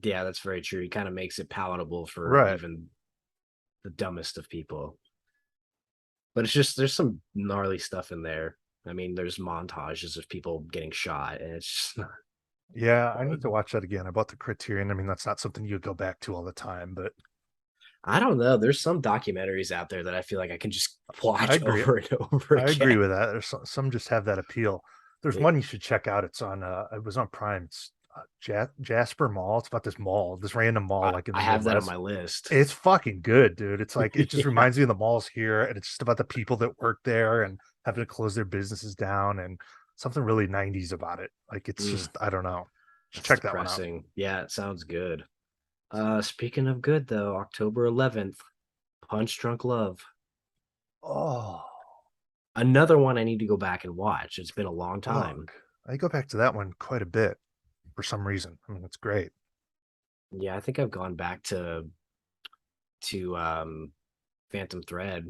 yeah. That's very true. He kind of makes it palatable for Right. even the dumbest of people. But it's just there's some gnarly stuff in there. I mean, there's montages of people getting shot, and it's just Yeah, I need to watch that again. I bought the Criterion. I mean, that's not something you go back to all the time, but I don't know. There's some documentaries out there that I feel like I can just I watch agree. over and over I agree again. with that. There's some just have that appeal. There's one you should check out. It's on it was on Prime. It's Jasper Mall. It's about this mall, this random mall like in I the have that on Midwest. my list. It's fucking good, dude. It's like it just Yeah. reminds me of the malls here, and it's just about the people that work there and having to close their businesses down and something really 90s about it. Like it's Mm, just I don't know. Just that's check that one out. depressing. Yeah, it sounds good. Speaking of good though, October 11th, Punch Drunk Love. Oh, Another one I need to go back and watch. It's been a long time. fuck. I go back to that one quite a bit for some reason. I mean, it's great. Yeah, I think I've gone back to Phantom Thread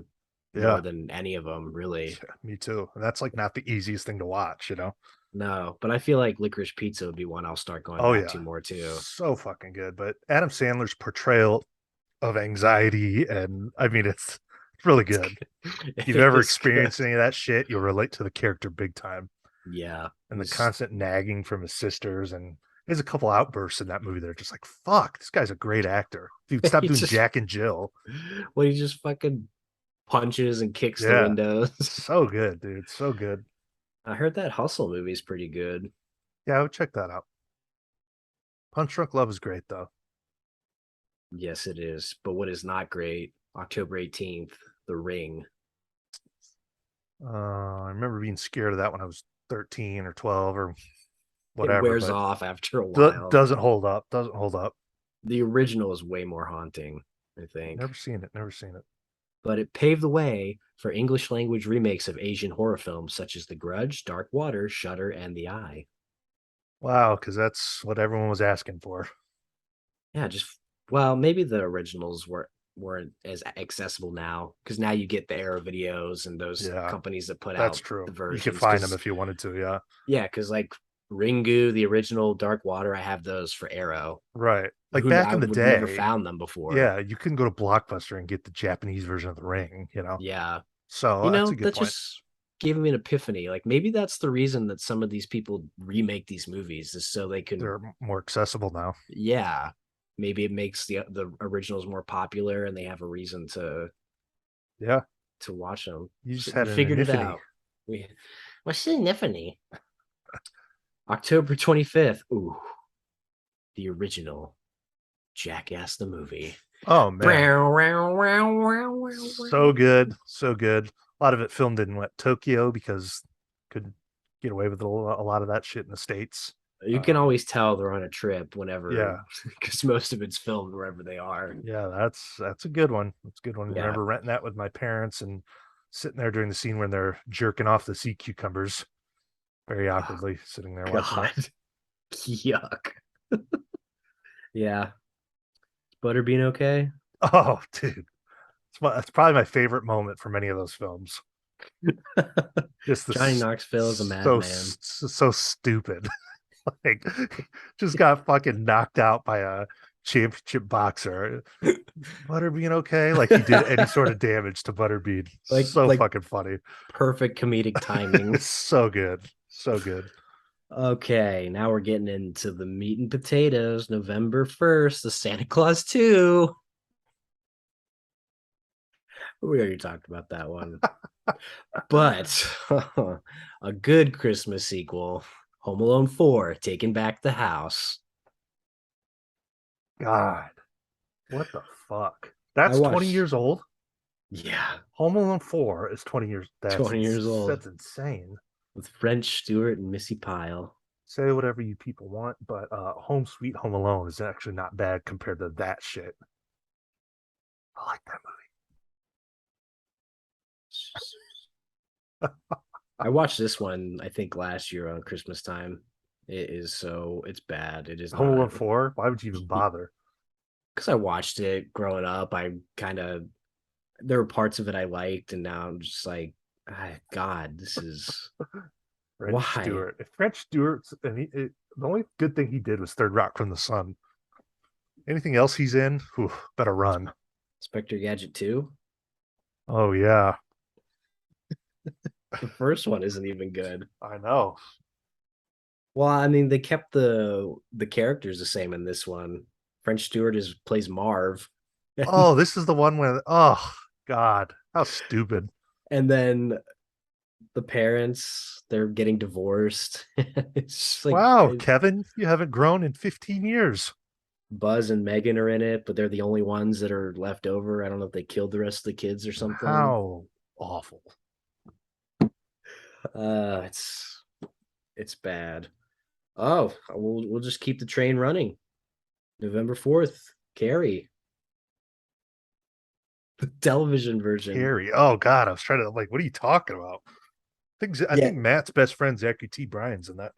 more Yeah, than any of them, really. yeah, me too. And that's like not the easiest thing to watch, you know? No, but I feel like Licorice Pizza would be one I'll start going Oh back yeah. to more too. So fucking good. But Adam Sandler's portrayal of anxiety and I mean it's really good. If you've It ever is good. experienced any of that shit, you'll relate to the character big time. Yeah, And the he's constant nagging from his sisters and there's a couple outbursts in that movie that are just like, fuck, this guy's a great actor. Dude, stop he doing just Jack and Jill. he just fucking punches and kicks the Yeah. windows. So good, dude. So good. I heard that Hustle movie is pretty good. Yeah, I would check that out. Punch Drunk Love is great though. Yes, it is. But what is not great, October 18th, The Ring. I remember being scared of that when I was 13 or 12 or It whatever, wears but off after a while. doesn't hold up. Doesn't hold up. The original is way more haunting, I think. Never seen it. Never seen it. But it paved the way for English language remakes of Asian horror films such as The Grudge, Dark Water, Shudder, and The Eye. Wow, because that's what everyone was asking for. Yeah, just well, maybe the originals weren't as accessible now because now you get the Arrow videos and those Yeah, companies that put that's out true. the You could versions. find them Because if you wanted to. Yeah, yeah, because like Ringu, the original Dark Water, I have those for Arrow. right. Like Who back I in the would never day, found them before. yeah, you couldn't go to Blockbuster and get the Japanese version of The Ring. You know, Yeah, so that's a good that point. just gave me an epiphany. Like maybe that's the reason that some of these people remake these movies is so they can, They're more accessible now. yeah, maybe it makes the originals more popular and they have a reason Yeah, to watch them. you So just we had an figured it epiphany. out. We what's an epiphany? October 25th. Ooh, the original Jackass the movie. Oh man, so good, so good. A lot of it filmed in what Tokyo because couldn't get away with a lot of that shit in the states. You can Uh, always tell they're on a trip whenever, yeah, because most of it's filmed wherever they are. yeah, that's a good one. That's a good one. I Yeah. remember renting that with my parents and sitting there during the scene when they're jerking off the sea cucumbers, very Oh, awkwardly sitting there watching that. God. Yuck. Yeah. Butterbean okay? Oh, dude, that's probably my favorite moment from any of those films. Just Johnny this Knoxville is a madman. so stupid. Like, just got fucking knocked out by a championship boxer. Butterbean okay? Like he did any sort of damage to Butterbean. So like fucking funny. perfect comedic timing. So good. So good. Okay, now we're getting into the meat and potatoes. November 1st, the Santa Claus 2. We already talked about that one. But a good Christmas sequel, Home Alone 4, Taking Back the House. God, what the fuck? I That's 20 watched, years old. yeah, Home Alone 4 is 20 years. 20 years old That's insane. with French Stewart and Missy Pyle. Say whatever you people want, but Home Sweet Home Alone is actually not bad compared to that shit. I like that I watched this one, I think, last year on Christmas time. It's bad. It is movie. Home Alone not. 4, why would you even bother? Because I watched it growing up. I kind of, there were parts of it I liked, and now I'm just like, ah, God, this is French why? Stewart. If French Stewart's and the only good thing he did was Third Rock from the Sun. Anything else he's in, whew, better run. Spectre Gadget 2? Oh yeah, The first one isn't even good. I know. Well, I mean, they kept the characters the same in this one. French Stewart is plays Marv, Oh, this is the one where, oh, God, how stupid. and then the parents they're getting divorced. It's just like Wow, Kevin, you haven't grown in 15 years. Buzz and Megan are in it, but they're the only ones that are left over. I don't know if they killed the rest of the kids or something. How awful. It's bad. Oh, we'll just keep the train running. November 4th, Carrie, the television version. Carrie. Oh, God, I was trying to, like, what are you talking about? I Yeah, think Matt's best friend, Zachary T. Bryan's in that.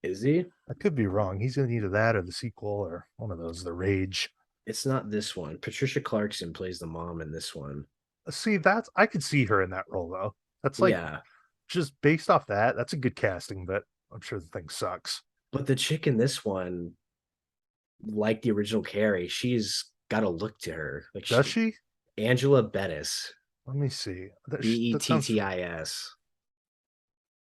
is he? I could be wrong. He's in either that or the sequel or one of those, The Rage. It's not this one. Patricia Clarkson plays the mom in this one. See, that's I could see her in that role though. That's like Yeah, just based off that. That's a good casting, but I'm sure the thing sucks. but the chick in this one, like the original Carrie, she's got a look to her. Does she? Angela Bettis, Let me see. That, that sounds. Bettis.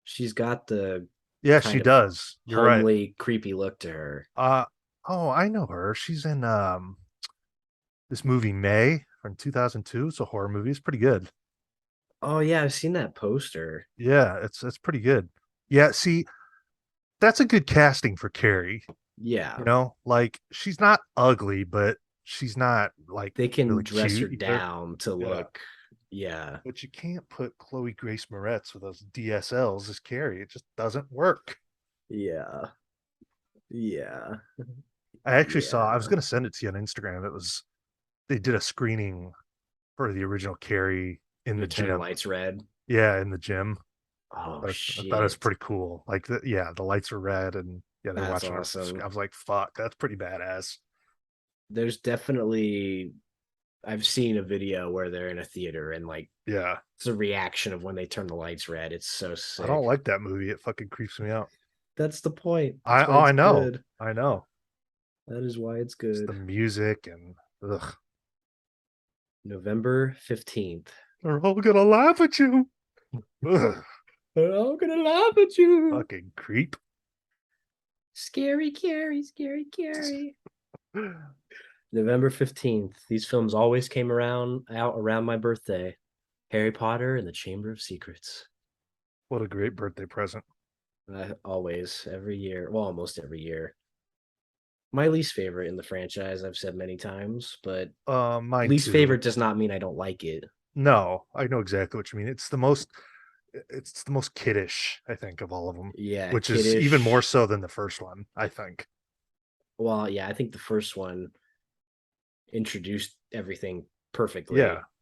She's got the Yeah, she kind of does. You're right. homely, creepy look to her. Uh oh, I know her. She's in this movie May from 2002. It's a horror movie. It's pretty good. Oh yeah, I've seen that poster. Yeah, it's pretty good. Yeah, see, that's a good casting for Carrie. You Yeah, know, like she's not ugly, but she's not like they can really dress her cute either. down to Yeah. look. Yeah, But you can't put Chloe Grace Moretz with those DSLs as Carrie. It just doesn't work. yeah, yeah, I actually saw, I was yeah. going to send it to you on Instagram. It was, they did a screening for the original Carrie in They the turn the gym. lights red. Yeah, in the gym. Oh I thought it was shit, pretty cool. Like, yeah, the lights were red and yeah, they're that's watching her. I awesome. was like, fuck, that's pretty badass. There's definitely I've seen a video where they're in a theater and like Yeah. it's a reaction of when they turn the lights red. It's so I don't sick. like that movie. It fucking creeps me out. That's the point. That's why Oh, I it's know. good. I know. That is why it's It's the good. music and ugh. November 15th. They're all gonna laugh at you. Ugh, They're all gonna laugh at you. fucking creep. Scary Carrie, scary Carrie. November 15th. These films always came around out around my birthday. Harry Potter and the Chamber of Secrets. What a great birthday present. Always, every year. Well, almost every year. My least favorite in the franchise, I've said many times, but Mine least too. favorite does not mean I don't like it. No, I know exactly what you mean. It's the most kiddish, I think, of all of them, Yeah, which is even more kiddish. so than the first one, I think. Well, yeah, I think the first one introduced everything Yeah, perfectly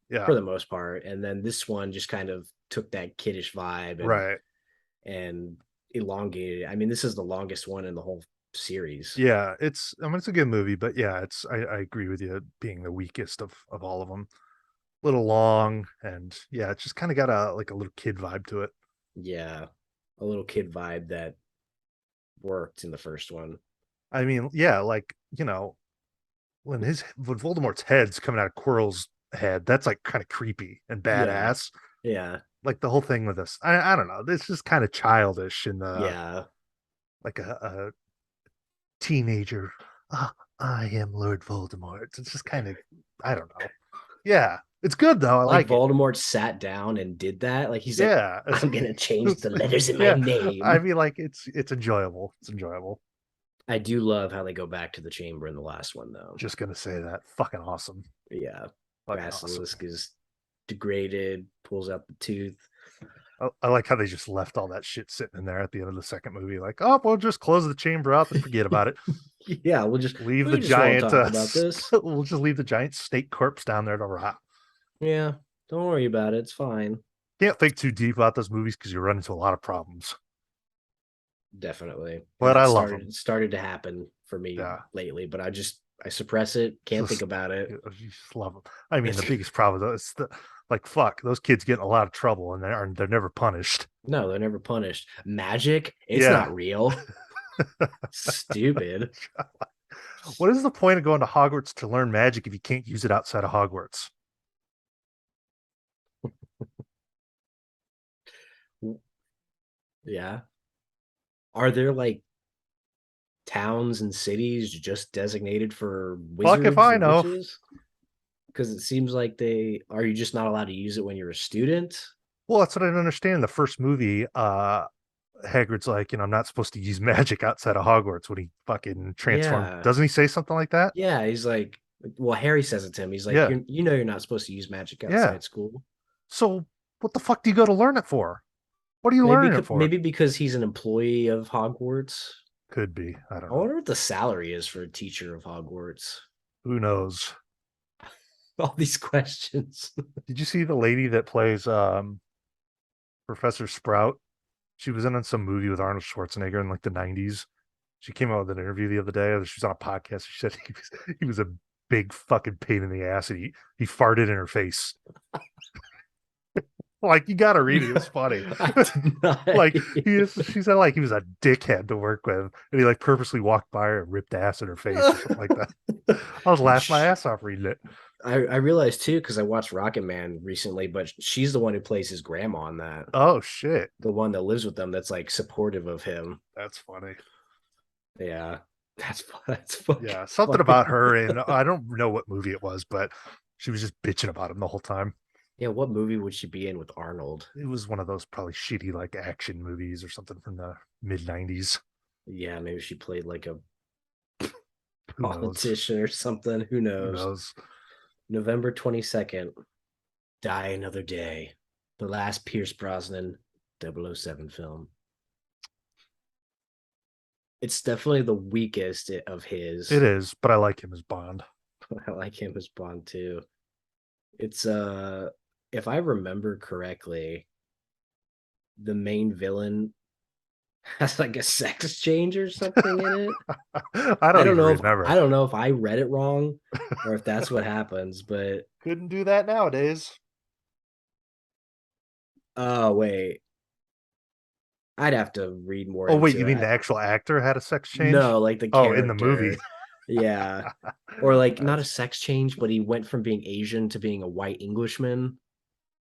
yeah, for the most part, and then this one just kind of took that kiddish vibe right. and elongated it. I mean, this is the longest one in the whole series. Yeah, I mean it's a good movie, but yeah, I agree with you being the weakest of all of them. Little long and yeah, it's just kind of got a like a little kid vibe to it. Yeah, a little kid vibe that worked in the first one. I mean, yeah, like, when Voldemort's head's coming out of Quirrell's head, that's like kind of creepy and Yeah, badass. yeah, Like the whole thing with this, I don't know. This is kind of childish in the yeah. like a teenager. "Ah, I am Lord Voldemort." It's just kind of, I don't know. Yeah, it's good though. I Like like it. Voldemort sat down and did that. Like he's like, Yeah, I'm gonna change the letters in my yeah. I name. mean, like it's enjoyable. It's enjoyable. I do love how they go back to the chamber in the last one, though. Just gonna say that. Fucking awesome. Yeah, Fucking awesome. Basilisk is degraded, pulls out the tooth. I like how they just left all that shit sitting in there at the end of the second movie. Like, oh, we'll just close the chamber up and forget about it. Yeah, Leave the we just won't giant. talk about this. We'll just leave the giant snake corpse down there to rot. Yeah, don't worry about it. It's fine. Can't think too deep about those movies because you run into a lot of problems. Definitely, and But I that love them. started to happen for me Yeah, lately. But I suppress it. Can't think just about it. you just love them. I mean, the biggest problem though is the like fuck those kids get in a lot of trouble and they're never punished. No, they're never punished. Magic, it's Yeah. not real. Stupid. What is the point of going to Hogwarts to learn magic if you can't use it outside of Hogwarts? Yeah. Are there like towns and cities just designated for Fuck if wizards I and know. witches? Because it seems like they are you just not allowed to use it when you're a student? Well, that's what I don't understand. In the first movie, Hagrid's like, I'm not supposed to use magic outside of Hogwarts when he fucking transformed. Yeah. Doesn't he say something like that? Yeah, he's like, well, Harry says it to him. He's like, Yeah. you're not supposed to use magic Yeah. outside school. So what the fuck do you go to learn it for? What are you Maybe learning it for? maybe because he's an employee of Hogwarts. Could be. I don't I know. wonder what the salary is for a teacher of Hogwarts. Who knows? All these questions. Did you see the lady that plays Professor Sprout? She was in some movie with Arnold Schwarzenegger in like the 90s. She came out with an interview the other day. She was on a podcast. She said he was a big fucking pain in the ass, and he farted in her face. Like, you gotta read it. It was funny. I did not. Like, she said like he was a dickhead to work with, and he like purposely walked by her and ripped ass in her face or something like that. I was laughing my ass off reading it. I realized too because I watched Rocket Man recently, but she's the one who plays his grandma on that. Oh shit, The one that lives with them that's like supportive of him. that's funny. Yeah. That's fucking Yeah, something funny. about her, and I don't know what movie it was, but she was just bitching about him the whole time. Yeah, what movie would she be in with Arnold? It was one of those probably shitty like action movies or something from the mid 90s. Yeah, maybe she played like a Who knows? politician or something. Who Who knows? knows? November 22nd, Die Another Day. The last Pierce Brosnan 007 film. It's definitely the weakest of his. It is, but I like him as Bond. I like him as Bond too. It's if I remember correctly, the main villain has like a sex change or something in it. I I don't don't even know if remember. I don't know if I read it wrong or if that's what happens, but Couldn't do that nowadays. oh wait, I'd have to read more Oh wait, you into mean it. the actual actor had a sex change? No, like the Oh, in the movie. character. Yeah. Or like not a that's sex change, but he went from being Asian to being a white Englishman.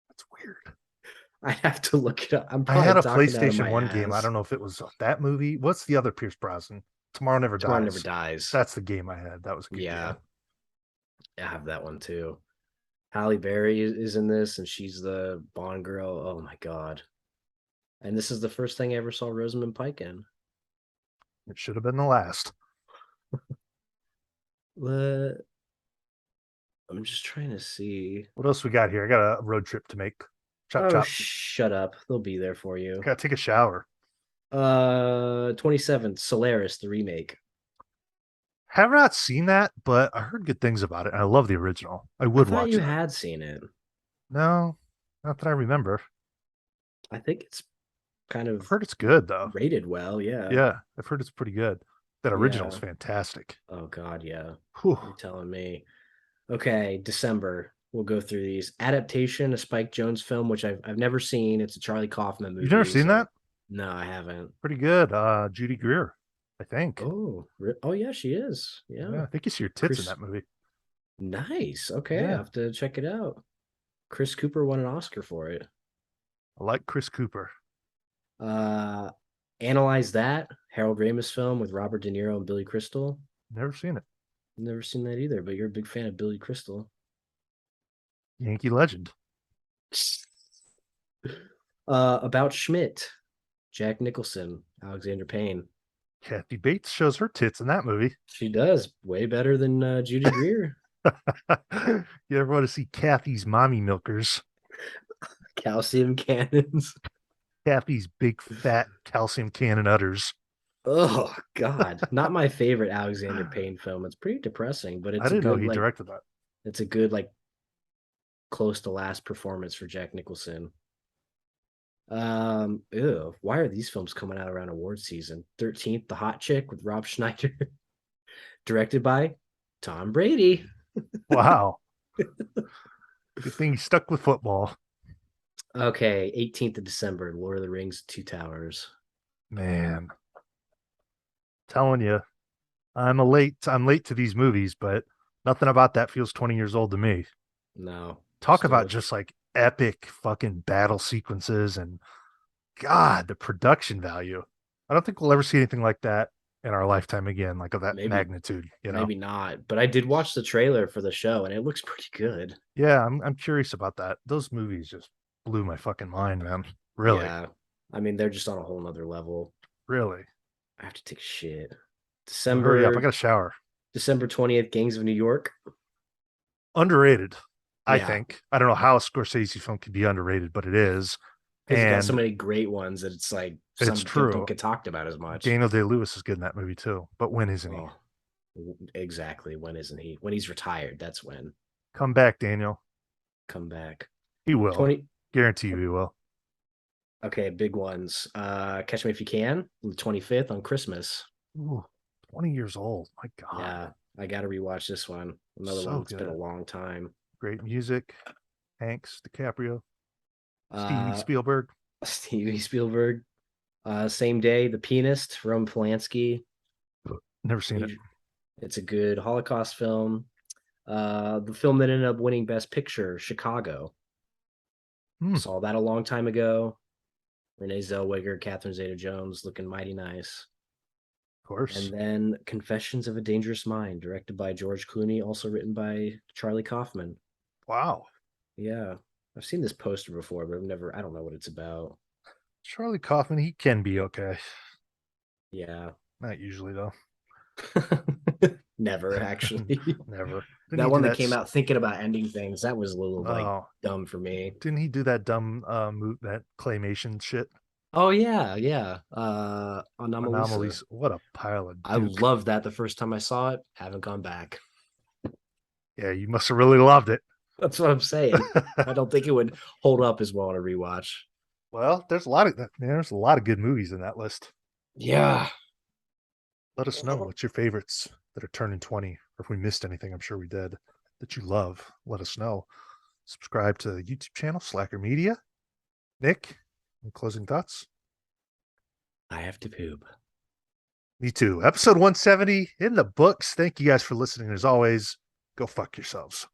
that's weird. I'd have to look it up. I'm I probably had a talking out of PlayStation my 1 game. I ass. don't know if it was that movie. What's the other Pierce Brosnan? Tomorrow Never Tomorrow Never Dies. Dies. That's the game I had. That was a good Yeah, game. I have that one too. Halle Berry is in this, and she's the Bond girl. Oh my god! And this is the first thing I ever saw Rosamund Pike in. It should have been the last. Uh, I'm just trying to see. What else we got here? I got a road trip to make. Chop Oh, chop. shut up! They'll be there for you. Gotta take a shower. 27th, Solaris, the remake. Have not seen that, but I heard good things about it. And I love the original. I I would thought watch you that. had seen it. No, not that I remember. I think it's kind I've of heard it's good though. rated well. Yeah, Yeah, I've heard it's pretty good. That original is yeah. fantastic. Oh God, yeah. Whew. You're telling me. Okay, December. We'll go through these. Adaptation, a Spike Jones film, which I've never seen. It's a Charlie Kaufman You've never movie. seen So that? no, I haven't. Pretty good. Judy Greer, I think. Oh yeah, she is. Yeah, Yeah, I think you see your tits in Chris. that movie. Nice. Okay, I Yeah, have to check it out. Chris Cooper won an Oscar for it. I like Chris Cooper. Uh, Analyze That, Harold Ramis film with Robert De Niro and Billy Crystal. Never seen it. Never seen that either, but you're a big fan of Billy Crystal. Yankee Legend. About Schmidt, Jack Nicholson, Alexander Payne. Kathy Bates shows her tits in that movie. She does way better than Judy Greer. You ever want to see Kathy's mommy milkers? Calcium cannons. Kathy's big fat calcium cannon udders. Oh God, not my favorite Alexander Payne film. It's pretty depressing, but I didn't know he directed that. it's a good like close to last performance for Jack Nicholson. Ew, why are these films coming out around award season? 13th, The Hot Chick with Rob Schneider, directed by Tom Brady. Wow. Good thing he stuck with football. Okay, 18th of December, Lord of the Rings, Two Towers. Man, telling you, I'm late to these movies, but nothing about that feels 20 years old to me. No, Talk still about looks just like epic fucking battle sequences and God, the production value. I don't think we'll ever see anything like that in our lifetime again, like of that Maybe magnitude, you know? maybe not, but I did watch the trailer for the show and it looks pretty good. Yeah, I'm curious about that. Those movies just blew my fucking mind, man. Really, Yeah. I mean, they're just on a whole nother level. really. I have to take a shit. Well, hurry up. I December got a shower. December 20th, Gangs of New York. Underrated, I Yeah, think. I don't know how a Scorsese film could be underrated, but it is. because you got so And many great ones that it's like it's some don't true. get talked about as much. Daniel Day-Lewis is good in that movie too. But when isn't he? Oh, exactly. When isn't he? When he's retired, that's when. Come back, Daniel. Come back. He will. 20 Guarantee you he will. Okay, big ones. Catch Me If You Can, the 25th on Christmas. Ooh, 20 years old. My God. Yeah, I got to rewatch this one. Another one So that's been a good. long time. Great music. Hanks, DiCaprio, Steven Uh, Spielberg. Steven Spielberg. Same day, The Pianist, Roman Polanski. Never seen it. It's a good Holocaust film. The film that ended up winning Best Picture, Chicago. Hmm, of Saw that a long time ago. Renee Zellweger, Catherine Zeta-Jones, looking mighty nice. course. And then Confessions of a Dangerous Mind, directed by George Clooney, also written by Charlie Kaufman. Wow. Yeah, I've seen this poster before, but I don't know what it's about. Charlie Kaufman, he can be okay. Yeah. Not usually, though. Never actually. Never. Didn't he That do one that that? came out thinking about ending things, that was a little like Oh, dumb for me. didn't he do that dumb that claymation shit? Oh yeah, yeah. Anomalisa. Anomalies. What a pile of I Duke. loved that the first time I saw it. Haven't gone back. Yeah, you must have really loved it. That's what I'm saying. I don't think it would hold up as well on a rewatch. Well, there's a lot of good movies in that list. Yeah. Let us know what's your favorites that are turning 20, or if we missed anything, I'm sure we did, that you love. Let us know. Subscribe to the YouTube channel, Slacker Media. Nick, any closing thoughts? I have to poop. Me too. Episode 170 in the books. Thank you guys for listening. As always, go fuck yourselves.